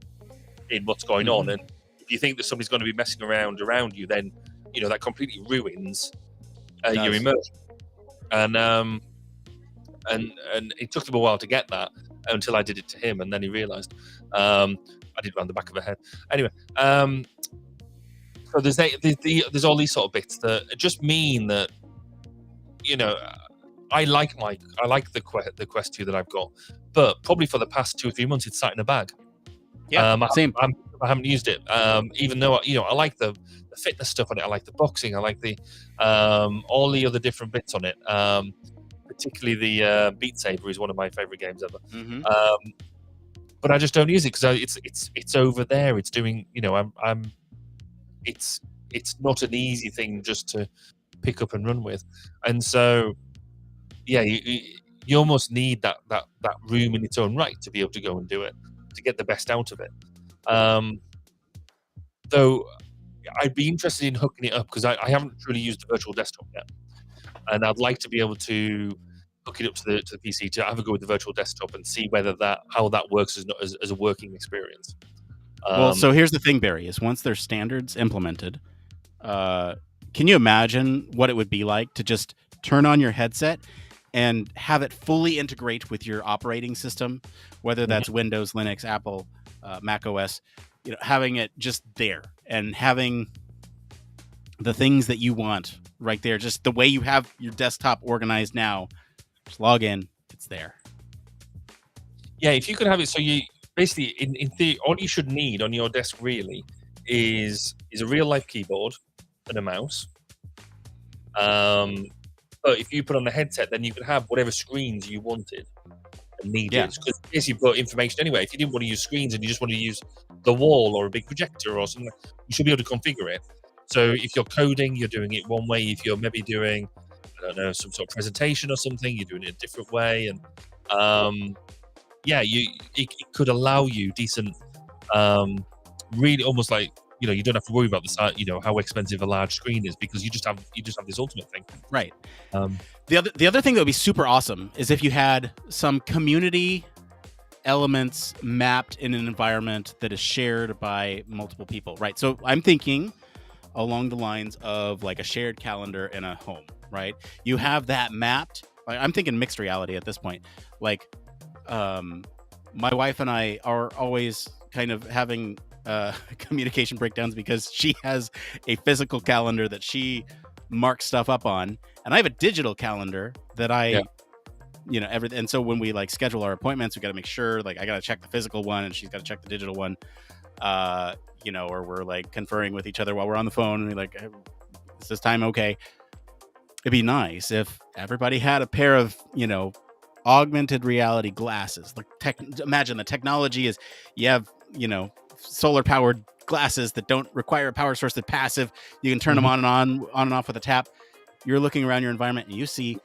in what's going on. And if you think that somebody's going to be messing around you, then, that completely ruins your immersion. And it took them a while to get that until I did it to him, and then he realised. I did it around the back of the head. Anyway, so there's all these sort of bits that just mean that I like the Quest 2 that I've got, but probably for the past 2 or 3 months it's sat in a bag. Yeah, same. I haven't used it, even though I like the fitness stuff on it. I like the boxing. I like the all the other different bits on it. Particularly the Beat Saber is one of my favorite games ever. But I just don't use it because it's over there. It's doing, it's not an easy thing just to pick up and run with. And so, yeah, you almost need that room in its own right to be able to go and do it, to get the best out of it. Though I'd be interested in hooking it up, because I haven't truly used the virtual desktop yet, and I'd like to be able to hook it up to the PC to have a go with the virtual desktop and see whether how that works as a working experience. Well, so here's the thing, Barry, is once there's standards implemented, can you imagine what it would be like to just turn on your headset and have it fully integrate with your operating system, whether that's Windows, Linux, Apple, Mac OS, having it just there and having the things that you want right there, just the way you have your desktop organized now. Just log in, it's there. Yeah, if you could have it, so you basically, in theory, all you should need on your desk really is a real life keyboard and a mouse. But if you put on the headset, then you could have whatever screens you wanted and needed. Because basically, you've got information anyway. If you didn't want to use screens and you just want to use the wall or a big projector or something, you should be able to configure it. So if you're coding, you're doing it one way. If you're maybe doing, I don't know, some sort of presentation or something, you're doing it a different way. And it could allow you decent, really almost like, you don't have to worry about the size, how expensive a large screen is, because you just have this ultimate thing. Right. The other thing that would be super awesome is if you had some community elements mapped in an environment that is shared by multiple people. Right. So I'm thinking along the lines of like a shared calendar in a home. Right. You have that mapped. I'm thinking mixed reality at this point. Like, my wife and I are always kind of having communication breakdowns because she has a physical calendar that she marks stuff up on, and I have a digital calendar that I everything. And so when we like schedule our appointments, we got to make sure, like, I got to check the physical one and she's got to check the digital one, or we're like conferring with each other while we're on the phone and we're like, is this time okay? It'd be nice if everybody had a pair of augmented reality glasses. Like, imagine the technology is, you have solar powered glasses that don't require a power source, that passive. You can turn them on and off with a tap. You're looking around your environment and you see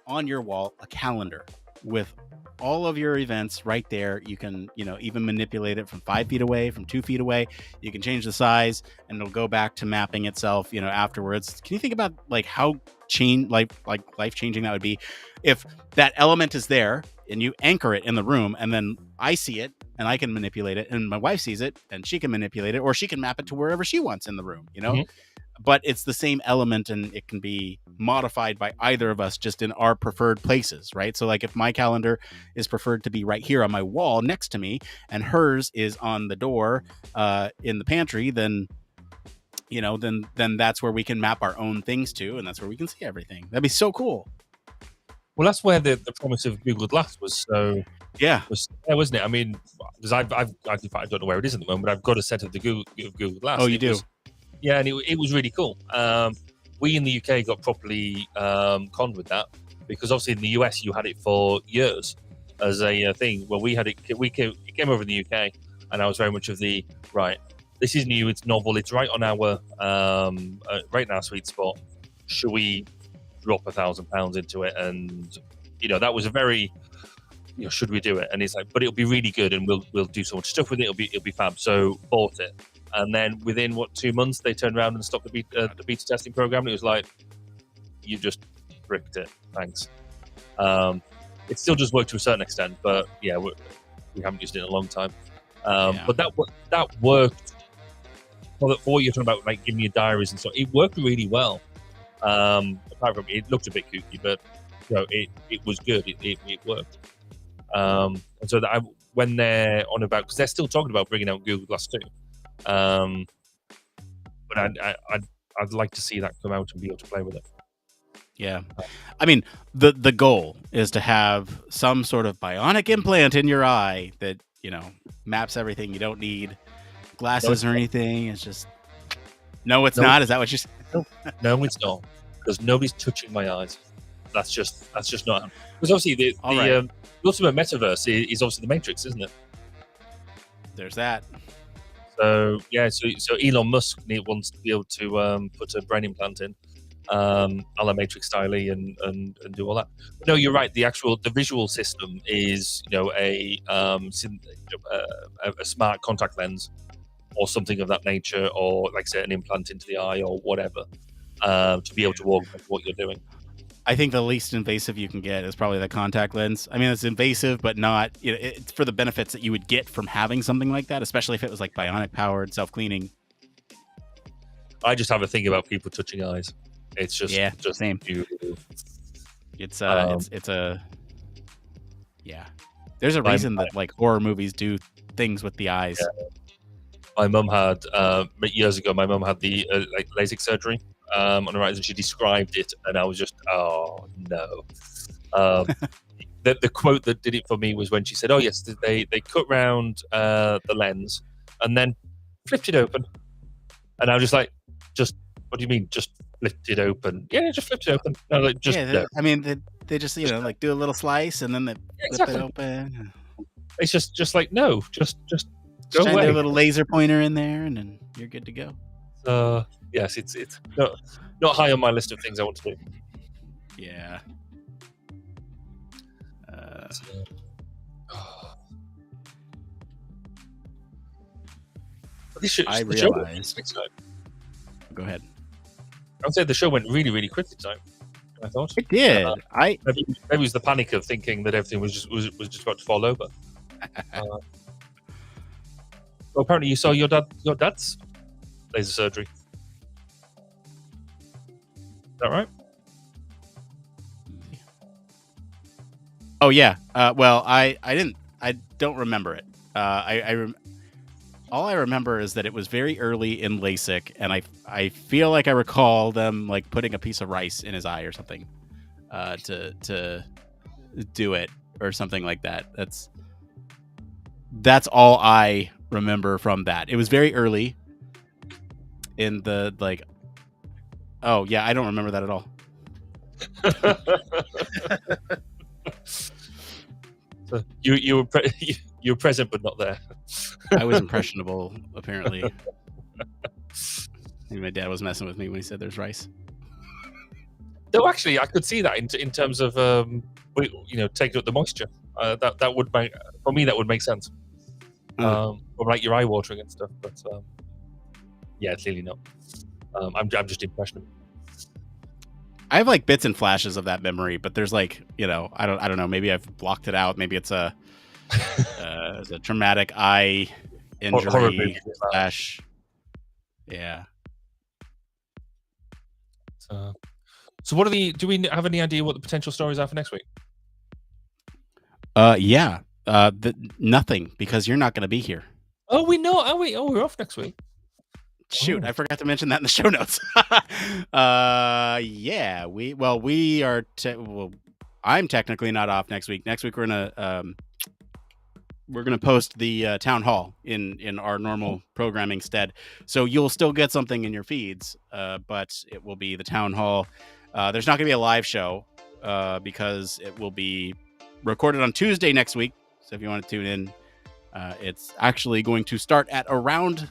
on your wall a calendar with all of your events right there. You can even manipulate it from 5 feet away, from 2 feet away. You can change the size and it'll go back to mapping itself afterwards. Can you think about like how life changing that would be if that element is there and you anchor it in the room, and then I see it and I can manipulate it, and my wife sees it and she can manipulate it, or she can map it to wherever she wants in the room, but it's the same element and it can be modified by either of us just in our preferred places, right? So like if my calendar is preferred to be right here on my wall next to me and hers is on the door in the pantry, then then that's where we can map our own things to, and that's where we can see everything. That'd be so cool. Well, that's where the promise of Google Glass was so wasn't it? I mean, because I don't know where it is at the moment, but I've got a set of the Google Glass. Oh, you do? Yeah, and it was really cool. We in the UK got properly conned with that, because obviously in the US you had it for years as a thing. Well, we had it. It came over in the UK, and I was very much of the right. This is new. It's novel. It's right on our right in our sweet spot. Should we drop £1,000 into it? And that was a very should we do it? And it's like, but it'll be really good, and we'll do so much stuff with it. It'll be fab. So bought it. And then within 2 months, they turned around and stopped the beta testing program. And it was like, you just bricked it. Thanks. It still does work to a certain extent, but yeah, we haven't used it in a long time. But that worked. For what you're talking about, like giving you diaries and stuff, it worked really well. Apart from it looked a bit kooky, but it was good. It worked. And so that when they're on about, because they're still talking about bringing out Google Glass 2. But I'd like to see that come out and be able to play with it. Yeah. I mean, the goal is to have some sort of bionic implant in your eye that, maps everything. You don't need glasses or anything. It's just, no, it's not. Is that what you said? No, it's not. Because nobody's touching my eyes. That's just not. Because obviously the ultimate metaverse is obviously the Matrix, isn't it? There's that. So so Elon Musk wants to be able to put a brain implant in, a la Matrix style, and do all that. But no, you're right. The visual system is a smart contact lens or something of that nature, or like I say, an implant into the eye or whatever, to be able to augment what you're doing. I think the least invasive you can get is probably the contact lens. I mean, it's invasive, but not, it's for the benefits that you would get from having something like that, especially if it was like bionic powered, self-cleaning. I just have a thing about people touching eyes. It's just same. Beautiful. It's a There's a reason that like horror movies do things with the eyes. Yeah. My mum had years ago. My mum had the like LASIK surgery on her eyes, and she described it, and I was just, oh no. The quote that did it for me was when she said, "Oh yes, they cut round the lens and then flipped it open," and I was just like, "Just what do you mean? Just flipped it open? Yeah, just flipped it open." No, like, just I mean, they just like do a little slice and then they flip it open. It's just like no, just go away. Their little laser pointer in there, and then you're good to go. Yes, it's not high on my list of things I want to do. Yeah. I realized. Go ahead. I would say the show went really, really quickly tonight. I thought it did. Maybe it was the panic of thinking that everything was just about to fall over. Well, apparently, you saw your dad's laser surgery. Is that right? Oh yeah. Well, I don't remember it. All I remember is that it was very early in LASIK, and I feel like I recall them like putting a piece of rice in his eye or something, to do it or something like that. That's all I remember from that. It was very early in the like. Oh yeah, I don't remember that at all. So you were present but not there. I was impressionable, apparently. Maybe my dad was messing with me when he said there's rice. No, actually, I could see that in terms of taking up the moisture. That would make, for me, that would make sense. Or like your eye watering and stuff, but yeah, clearly not. I'm just impressionable. I have like bits and flashes of that memory, but there's like I don't know. Maybe I've blocked it out. Maybe it's a traumatic eye injury slash. Yeah. So what do we have any idea what the potential stories are for next week? Yeah. Nothing, because you're not going to be here. Oh, we know. Are we? Oh, we're off next week. Shoot, I forgot to mention that in the show notes. Yeah, we are. I'm technically not off next week. Next week we're gonna post the town hall in our normal programming stead, so you'll still get something in your feeds, but it will be the town hall. There's not gonna be a live show because it will be recorded on Tuesday next week. So if you want to tune in, it's actually going to start at around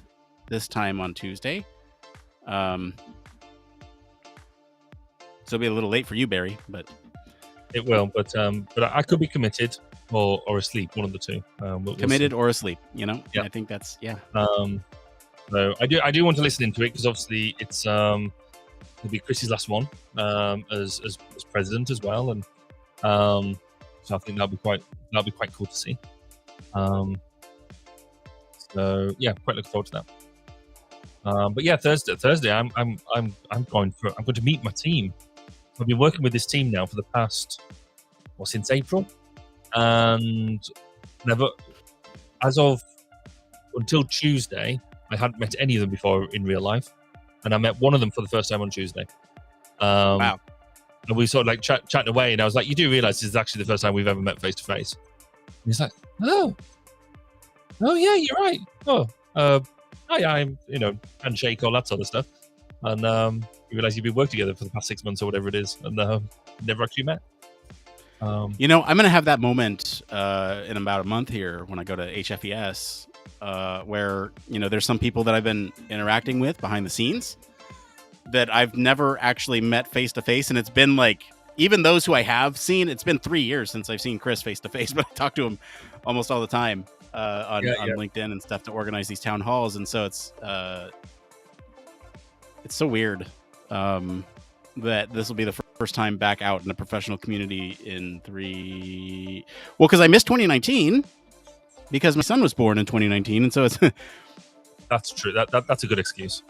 this time on Tuesday. So it'll be a little late for you, Barry, but it will. But I could be committed or asleep, one of the two. We'll committed or asleep, Yeah. I think that's So I do want to listen into it, because obviously it's it'll be Chris's last one as president as well, and so I think that'll be quite cool to see. So yeah, quite looking forward to that. But yeah, Thursday, I'm going to meet my team. I've been working with this team now for the past since April, and never, as of until Tuesday, I hadn't met any of them before in real life, and I met one of them for the first time on Tuesday. Wow! And we sort of like chatting away, and I was like, "You do realize this is actually the first time we've ever met face to face?" He's like, "Oh yeah, you're right. Oh, hi, I'm handshake, all that sort of stuff." And you realize you've been working together for the past 6 months or whatever it is, and never actually met. I'm gonna have that moment in about a month here when I go to HFES. where there's some people that I've been interacting with behind the scenes that I've never actually met face to face, and it's been like, even those who I have seen, it's been 3 years since I've seen Chris face to face, but I talk to him almost all the time on LinkedIn and stuff to organize these town halls, and so it's so weird that this will be the first time back out in the professional community in because I missed 2019 because my son was born in 2019, and so it's that's true. That's a good excuse.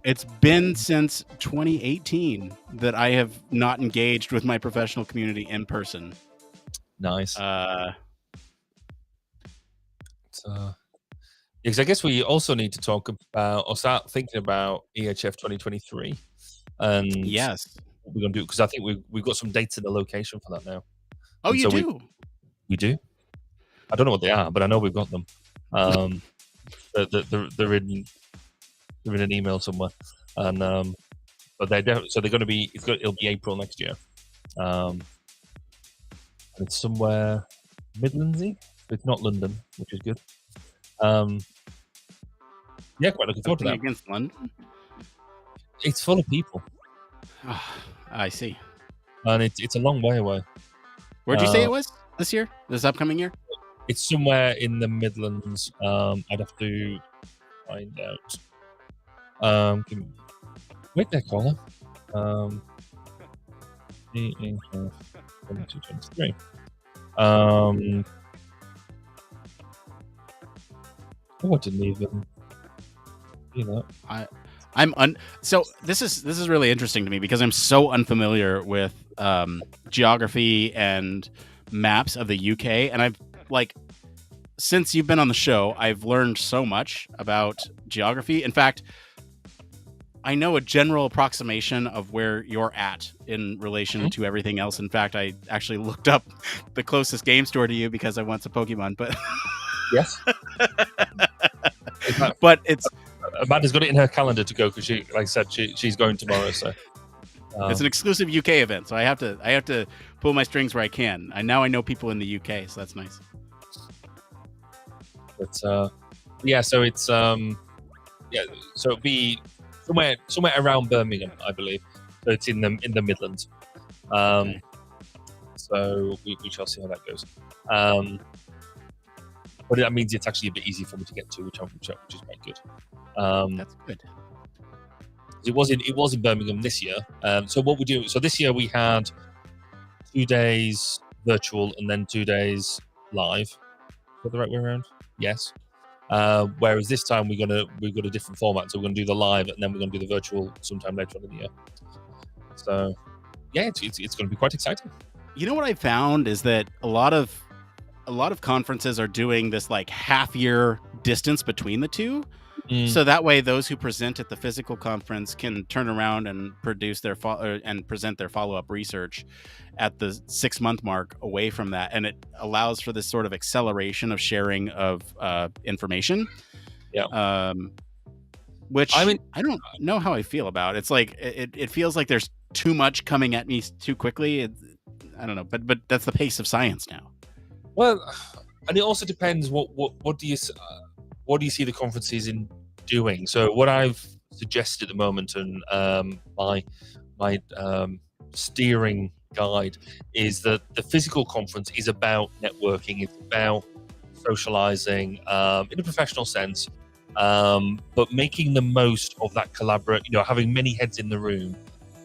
It's been since 2018 that I have not engaged with my professional community in person. Nice. Because I guess we also need to talk about or start thinking about EHF 2023. And yes, what we're going to do, because I think we've got some dates in the location for that now. Oh, and you do? We do. I don't know what they are, but I know we've got them. They're in an email somewhere, and but they're going to be. It'll be April next year. And it's somewhere Midlandsy. It's not London, which is good. Yeah, quite looking forward to that. Against London. It's full of people. Oh, I see. And it's a long way away. Where'd you say it was this year? This upcoming year? It's somewhere in the Midlands. I'd have to find out. Wait there, caller. 2223. Oh, I didn't even. So this is really interesting to me because I'm so unfamiliar with geography and maps of the UK, and I've since you've been on the show, I've learned so much about geography. In fact, I know a general approximation of where you're at in relation to everything else. In fact, I actually looked up the closest game store to you because I want some Pokemon, but yes. But it's Amanda's got it in her calendar to go because she, like I said, she's going tomorrow. So it's an exclusive UK event, so I have to pull my strings where I can. I know people in the UK, so that's nice. But yeah, so it's so it'll be somewhere around Birmingham, I believe. So it's in the Midlands. Okay. So we shall see how that goes. But that means it's actually a bit easy for me to get to, which is quite good. That's good. It was in Birmingham this year. So what we do? So this year we had 2 days virtual and then 2 days live. Is that the right way around? Yes. Whereas this time we've got a different format. So we're going to do the live and then we're going to do the virtual sometime later on in the year. So yeah, it's going to be quite exciting. You know what I found is that a lot of conferences are doing this half year distance between the two. So that way those who present at the physical conference can turn around and produce their present their follow-up research at the 6-month mark away from that, and it allows for this sort of acceleration of sharing of information. Yeah. Which I don't know how I feel about. It's it feels like there's too much coming at me too quickly. I don't know, but that's the pace of science now. Well, and it also depends what do you see the conferences in doing. So what I've suggested at the moment, and my steering guide is that the physical conference is about networking. It's about socializing in a professional sense, but making the most of that collaborate. Having many heads in the room,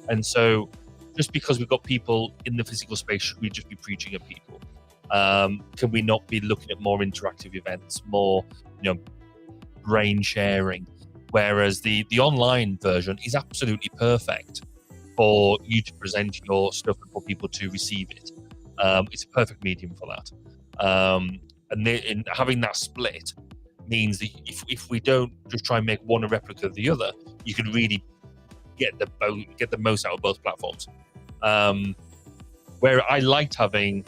and so just because we've got people in the physical space, should we just be preaching at people? Can we not be looking at more interactive events, more brain sharing? Whereas the online version is absolutely perfect for you to present your stuff and for people to receive it. It's a perfect medium for that. And in having that split means that if we don't just try and make one a replica of the other, you can really get the most out of both platforms. Where I liked having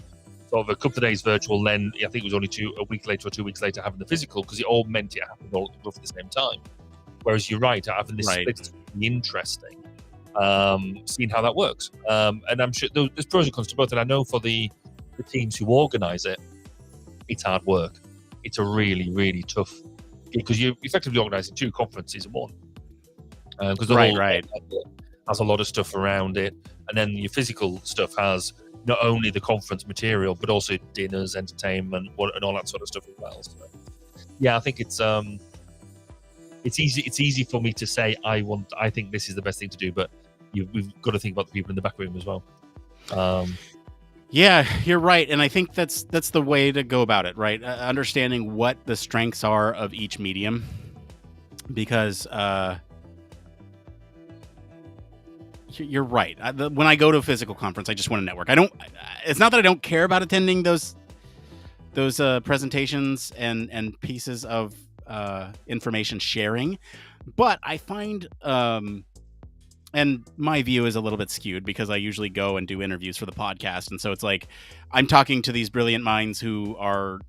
sort of a couple of days virtual, then I think it was only a week later or 2 weeks later having the physical, because it all meant it happened all at the same time. Whereas you're right, having this split is interesting, seeing how that works. And I'm sure there's pros and cons to both. And I know for the teams who organise it, it's hard work. It's a really, really tough because you're effectively organising 2 conferences in one. Because Right. has a lot of stuff around it, and then your physical stuff has not only the conference material but also dinners, entertainment, and all that sort of stuff as well. So, yeah, I think it's easy. It's easy for me to say I think this is the best thing to do, but we've got to think about the people in the back room as well. Yeah, you're right, and I think that's the way to go about it, right? Understanding what the strengths are of each medium, because you're right. When I go to a physical conference, I just want to network. It's not that I don't care about attending those presentations and pieces of information sharing, but I find and my view is a little bit skewed because I usually go and do interviews for the podcast, and so it's like I'm talking to these brilliant minds who are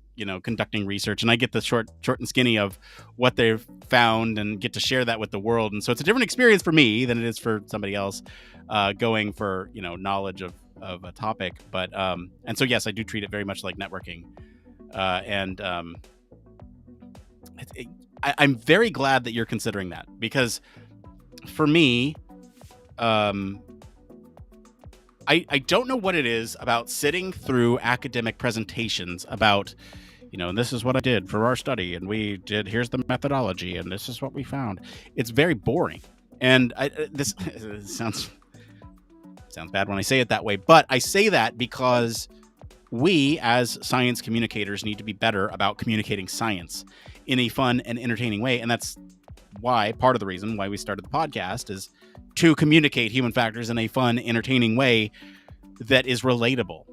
conducting research, and I get the short and skinny of what they've found and get to share that with the world. And so it's a different experience for me than it is for somebody else going for knowledge of a topic. But and so yes, I do treat it very much like networking, and I'm very glad that you're considering that, because for me, I don't know what it is about sitting through academic presentations about, this is what I did for our study, and here's the methodology, and this is what we found. It's very boring. And this sounds bad when I say it that way, but I say that because we as science communicators need to be better about communicating science in a fun and entertaining way. And that's why part of the reason why we started the podcast is to communicate human factors in a fun, entertaining way that is relatable,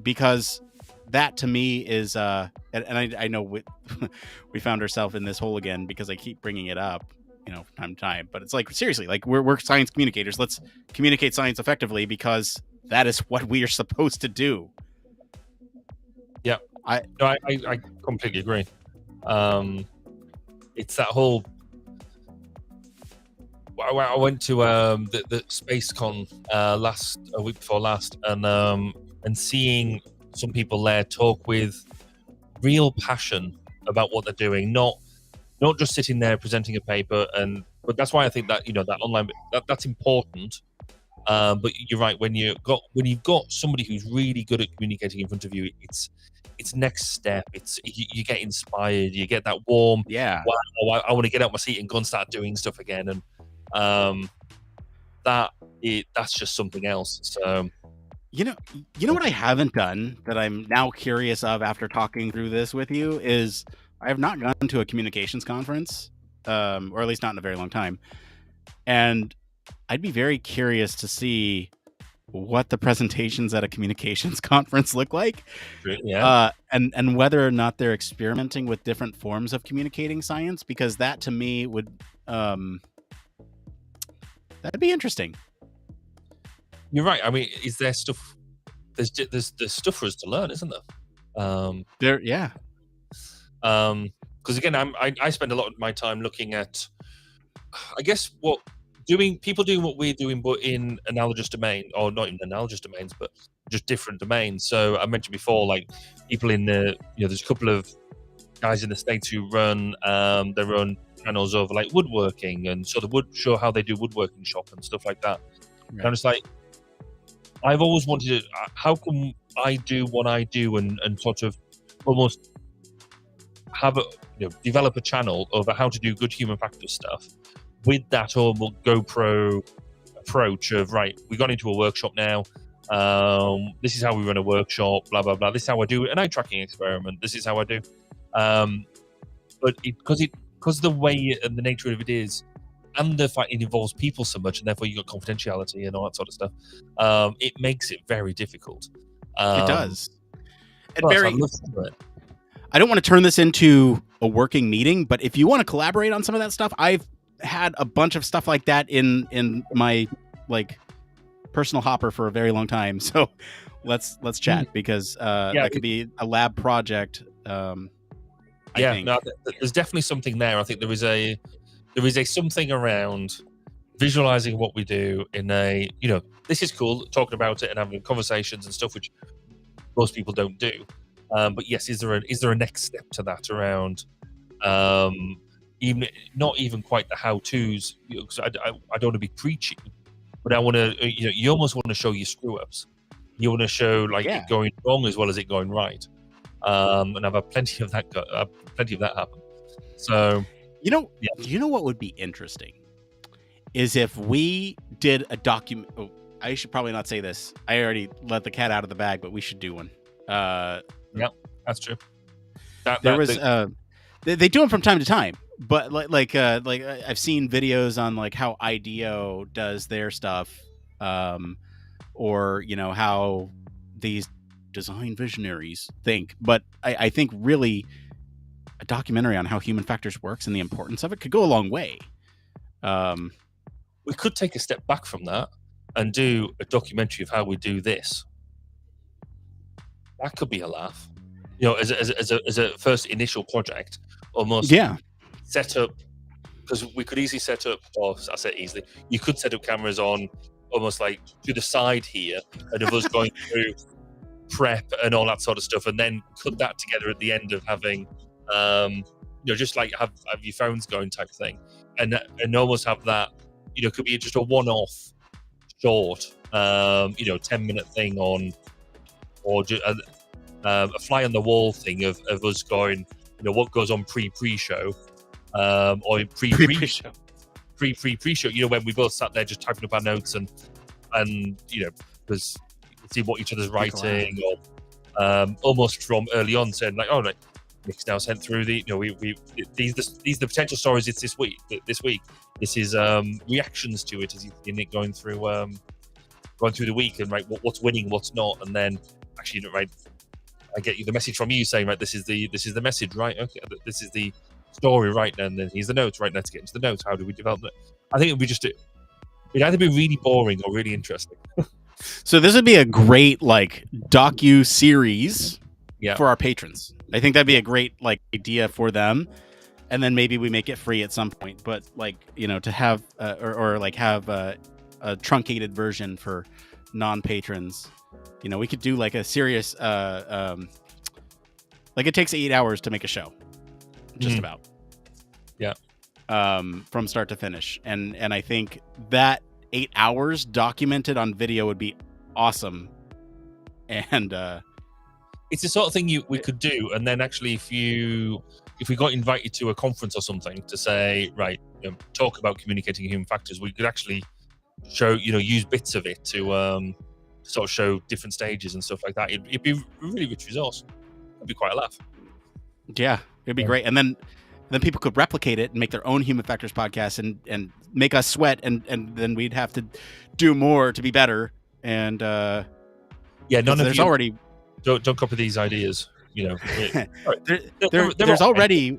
because that to me is and I know we found ourselves in this hole again because I keep bringing it up from time to time, but it's like, seriously, like we're science communicators. Let's communicate science effectively, because that is what we are supposed to do. Yeah, I completely agree. It's that whole. I went to the SpaceCon a week before last, and seeing some people there talk with real passion about what they're doing, not just sitting there presenting a paper. But that's why I think that that online that's important. But you're right, when you've got somebody who's really good at communicating in front of you, it's next step. It's you get inspired, you get that warm. Yeah. Wow, I want to get out my seat and go and start doing stuff again, and that's just something else. So you know what I haven't done that I'm now curious of after talking through this with you is I have not gone to a communications conference, or at least not in a very long time, and I'd be very curious to see what the presentations at a communications conference look like. Yeah. And whether or not they're experimenting with different forms of communicating science, because that to me would that'd be interesting. You're right. I mean, is there stuff? There's stuff for us to learn, isn't there? Yeah. Because again, I spend a lot of my time looking at, I guess, people doing what we're doing, but in analogous domain, or not in analogous domains, but just different domains. So I mentioned before, like people in the, there's a couple of guys in the States who run their own channels of like woodworking, and so they show how they do woodworking shop and stuff like that. Right. And I'm just like, I've always wanted to, how can I do what I do and sort of almost have develop a channel over how to do good human factors stuff with that whole GoPro approach of, right, we got into a workshop now, this is how we run a workshop, blah blah blah, this is how I do an eye tracking experiment, this is how I do, but because the way and the nature of it is, and the fact it involves people so much, and therefore you got confidentiality and all that sort of stuff, it makes it very difficult. It does. And Barry, I don't want to turn this into a working meeting, but if you want to collaborate on some of that stuff, I've had a bunch of stuff like that in my like personal hopper for a very long time. So let's chat, because that could be a lab project. I think. No, there's definitely something there. I think there is a something around visualizing what we do in a, this is cool, talking about it and having conversations and stuff, which most people don't do. But yes, is there a next step to that around even not even quite the how-tos, because I don't want to be preachy, but I want to, you almost want to show your screw-ups. You want to show it going wrong as well as it going right. And I've had plenty of that happen. So, you know what would be interesting is if we did a document. Oh, I should probably not say this. I already let the cat out of the bag, but we should do one. Yeah, that's true. They do them from time to time, but like I've seen videos on like how IDEO does their stuff, or how these design visionaries think. But I think really a documentary on how human factors works and the importance of it could go a long way. We could take a step back from that and do a documentary of how we do this. That could be a laugh. As a first initial project, almost set up, because we could easily set up, or I say easily, you could set up cameras on almost like to the side here, and of us going through prep and all that sort of stuff, and then put that together at the end of having, just like have your phones going type thing, and almost have that, could be just a one-off short, 10-minute thing on, or just a fly on the wall thing of us going, what goes on pre-show, or pre-show, when we both sat there just typing up our notes and because see what each other's writing, or almost from early on saying like, oh, Nick's now sent through the, these are the potential stories it's this week. This is reactions to it as you see Nick going through the week, and what's winning, what's not, and then actually I get you the message from you saying, right, this is the message, right? Okay, this is the story, right? And then here's the notes, right? Let's get into the notes. How do we develop it? I think it'd either be really boring or really interesting. So this would be a great docu series for our patrons. I think that'd be a great idea for them, and then maybe we make it free at some point. But to have have a truncated version for non-patrons. We could do a serious, it takes 8 hours to make a show, just about. Yeah. From start to finish, and I think that 8 hours documented on video would be awesome. And it's the sort of thing we could do, and then actually, if we got invited to a conference or something to say, right, talk about communicating human factors, we could actually show, use bits of it to sort of show different stages and stuff like that. It'd be a really rich resource. It'd be quite a laugh. Yeah, it'd be great. And then people could replicate it and make their own human factors podcast and make us sweat, and then we'd have to do more to be better. And none of there's you already don't copy these ideas. There's already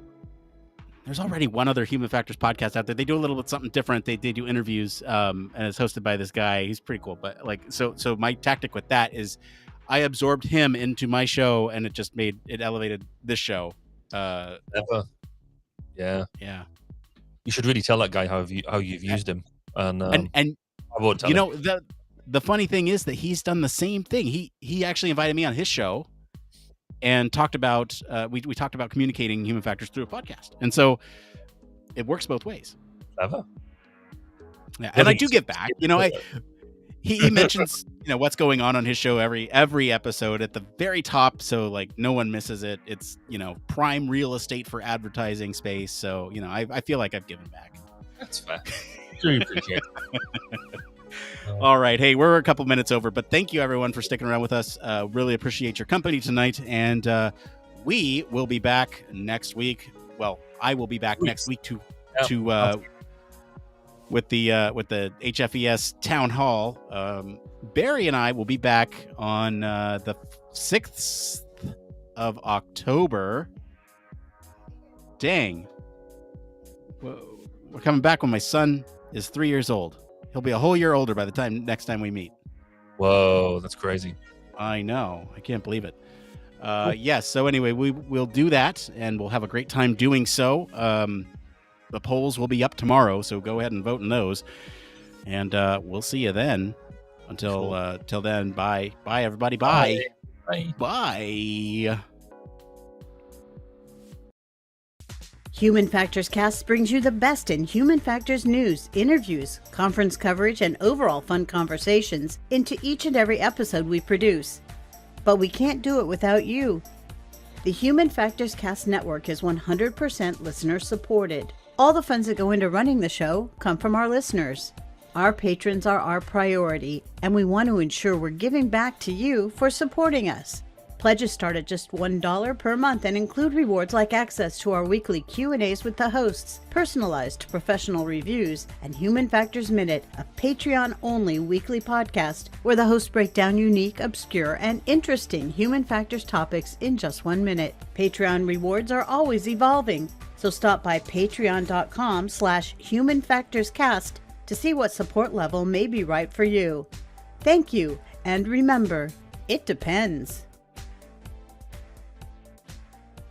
one other human factors podcast out there. They do a little bit something different. They do interviews, and it's hosted by this guy. He's pretty cool. But so my tactic with that is I absorbed him into my show, and it just elevated this show. Ever. Yeah. You should really tell that guy how you've used him, and I won't tell him. The funny thing is that he's done the same thing. He actually invited me on his show and talked about we talked about communicating human factors through a podcast, and so it works both ways. Clever. Yeah, and I do give back. He mentions what's going on his show every episode at the very top, so no one misses it. It's prime real estate for advertising space. So I feel like I've given back. That's fair. Really appreciate it. All right. Hey, we're a couple minutes over, but thank you everyone for sticking around with us. Really appreciate your company tonight. And we will be back next week. Well, I will be back next week with the HFES Town Hall. Barry and I will be back on the 6th of October. Dang. We're coming back when my son is 3 years old. He'll be a whole year older by the next time we meet. Whoa, that's crazy. I know. I can't believe it. Yes. So anyway, we'll do that, and we'll have a great time doing so. The polls will be up tomorrow, so go ahead and vote in those. And we'll see you then. Till then, bye. Bye, everybody. Bye. Bye. Bye. Human Factors Cast brings you the best in human factors news, interviews, conference coverage, and overall fun conversations into each and every episode we produce. But we can't do it without you. The Human Factors Cast network is 100% listener supported. All the funds that go into running the show come from our listeners. Our patrons are our priority, and we want to ensure we're giving back to you for supporting us. Pledges start at just $1 per month and include rewards like access to our weekly Q&As with the hosts, personalized professional reviews, and Human Factors Minute, a Patreon-only weekly podcast where the hosts break down unique, obscure, and interesting human factors topics in just 1 minute. Patreon rewards are always evolving, so stop by patreon.com/humanfactorscast to see what support level may be right for you. Thank you, and remember, it depends.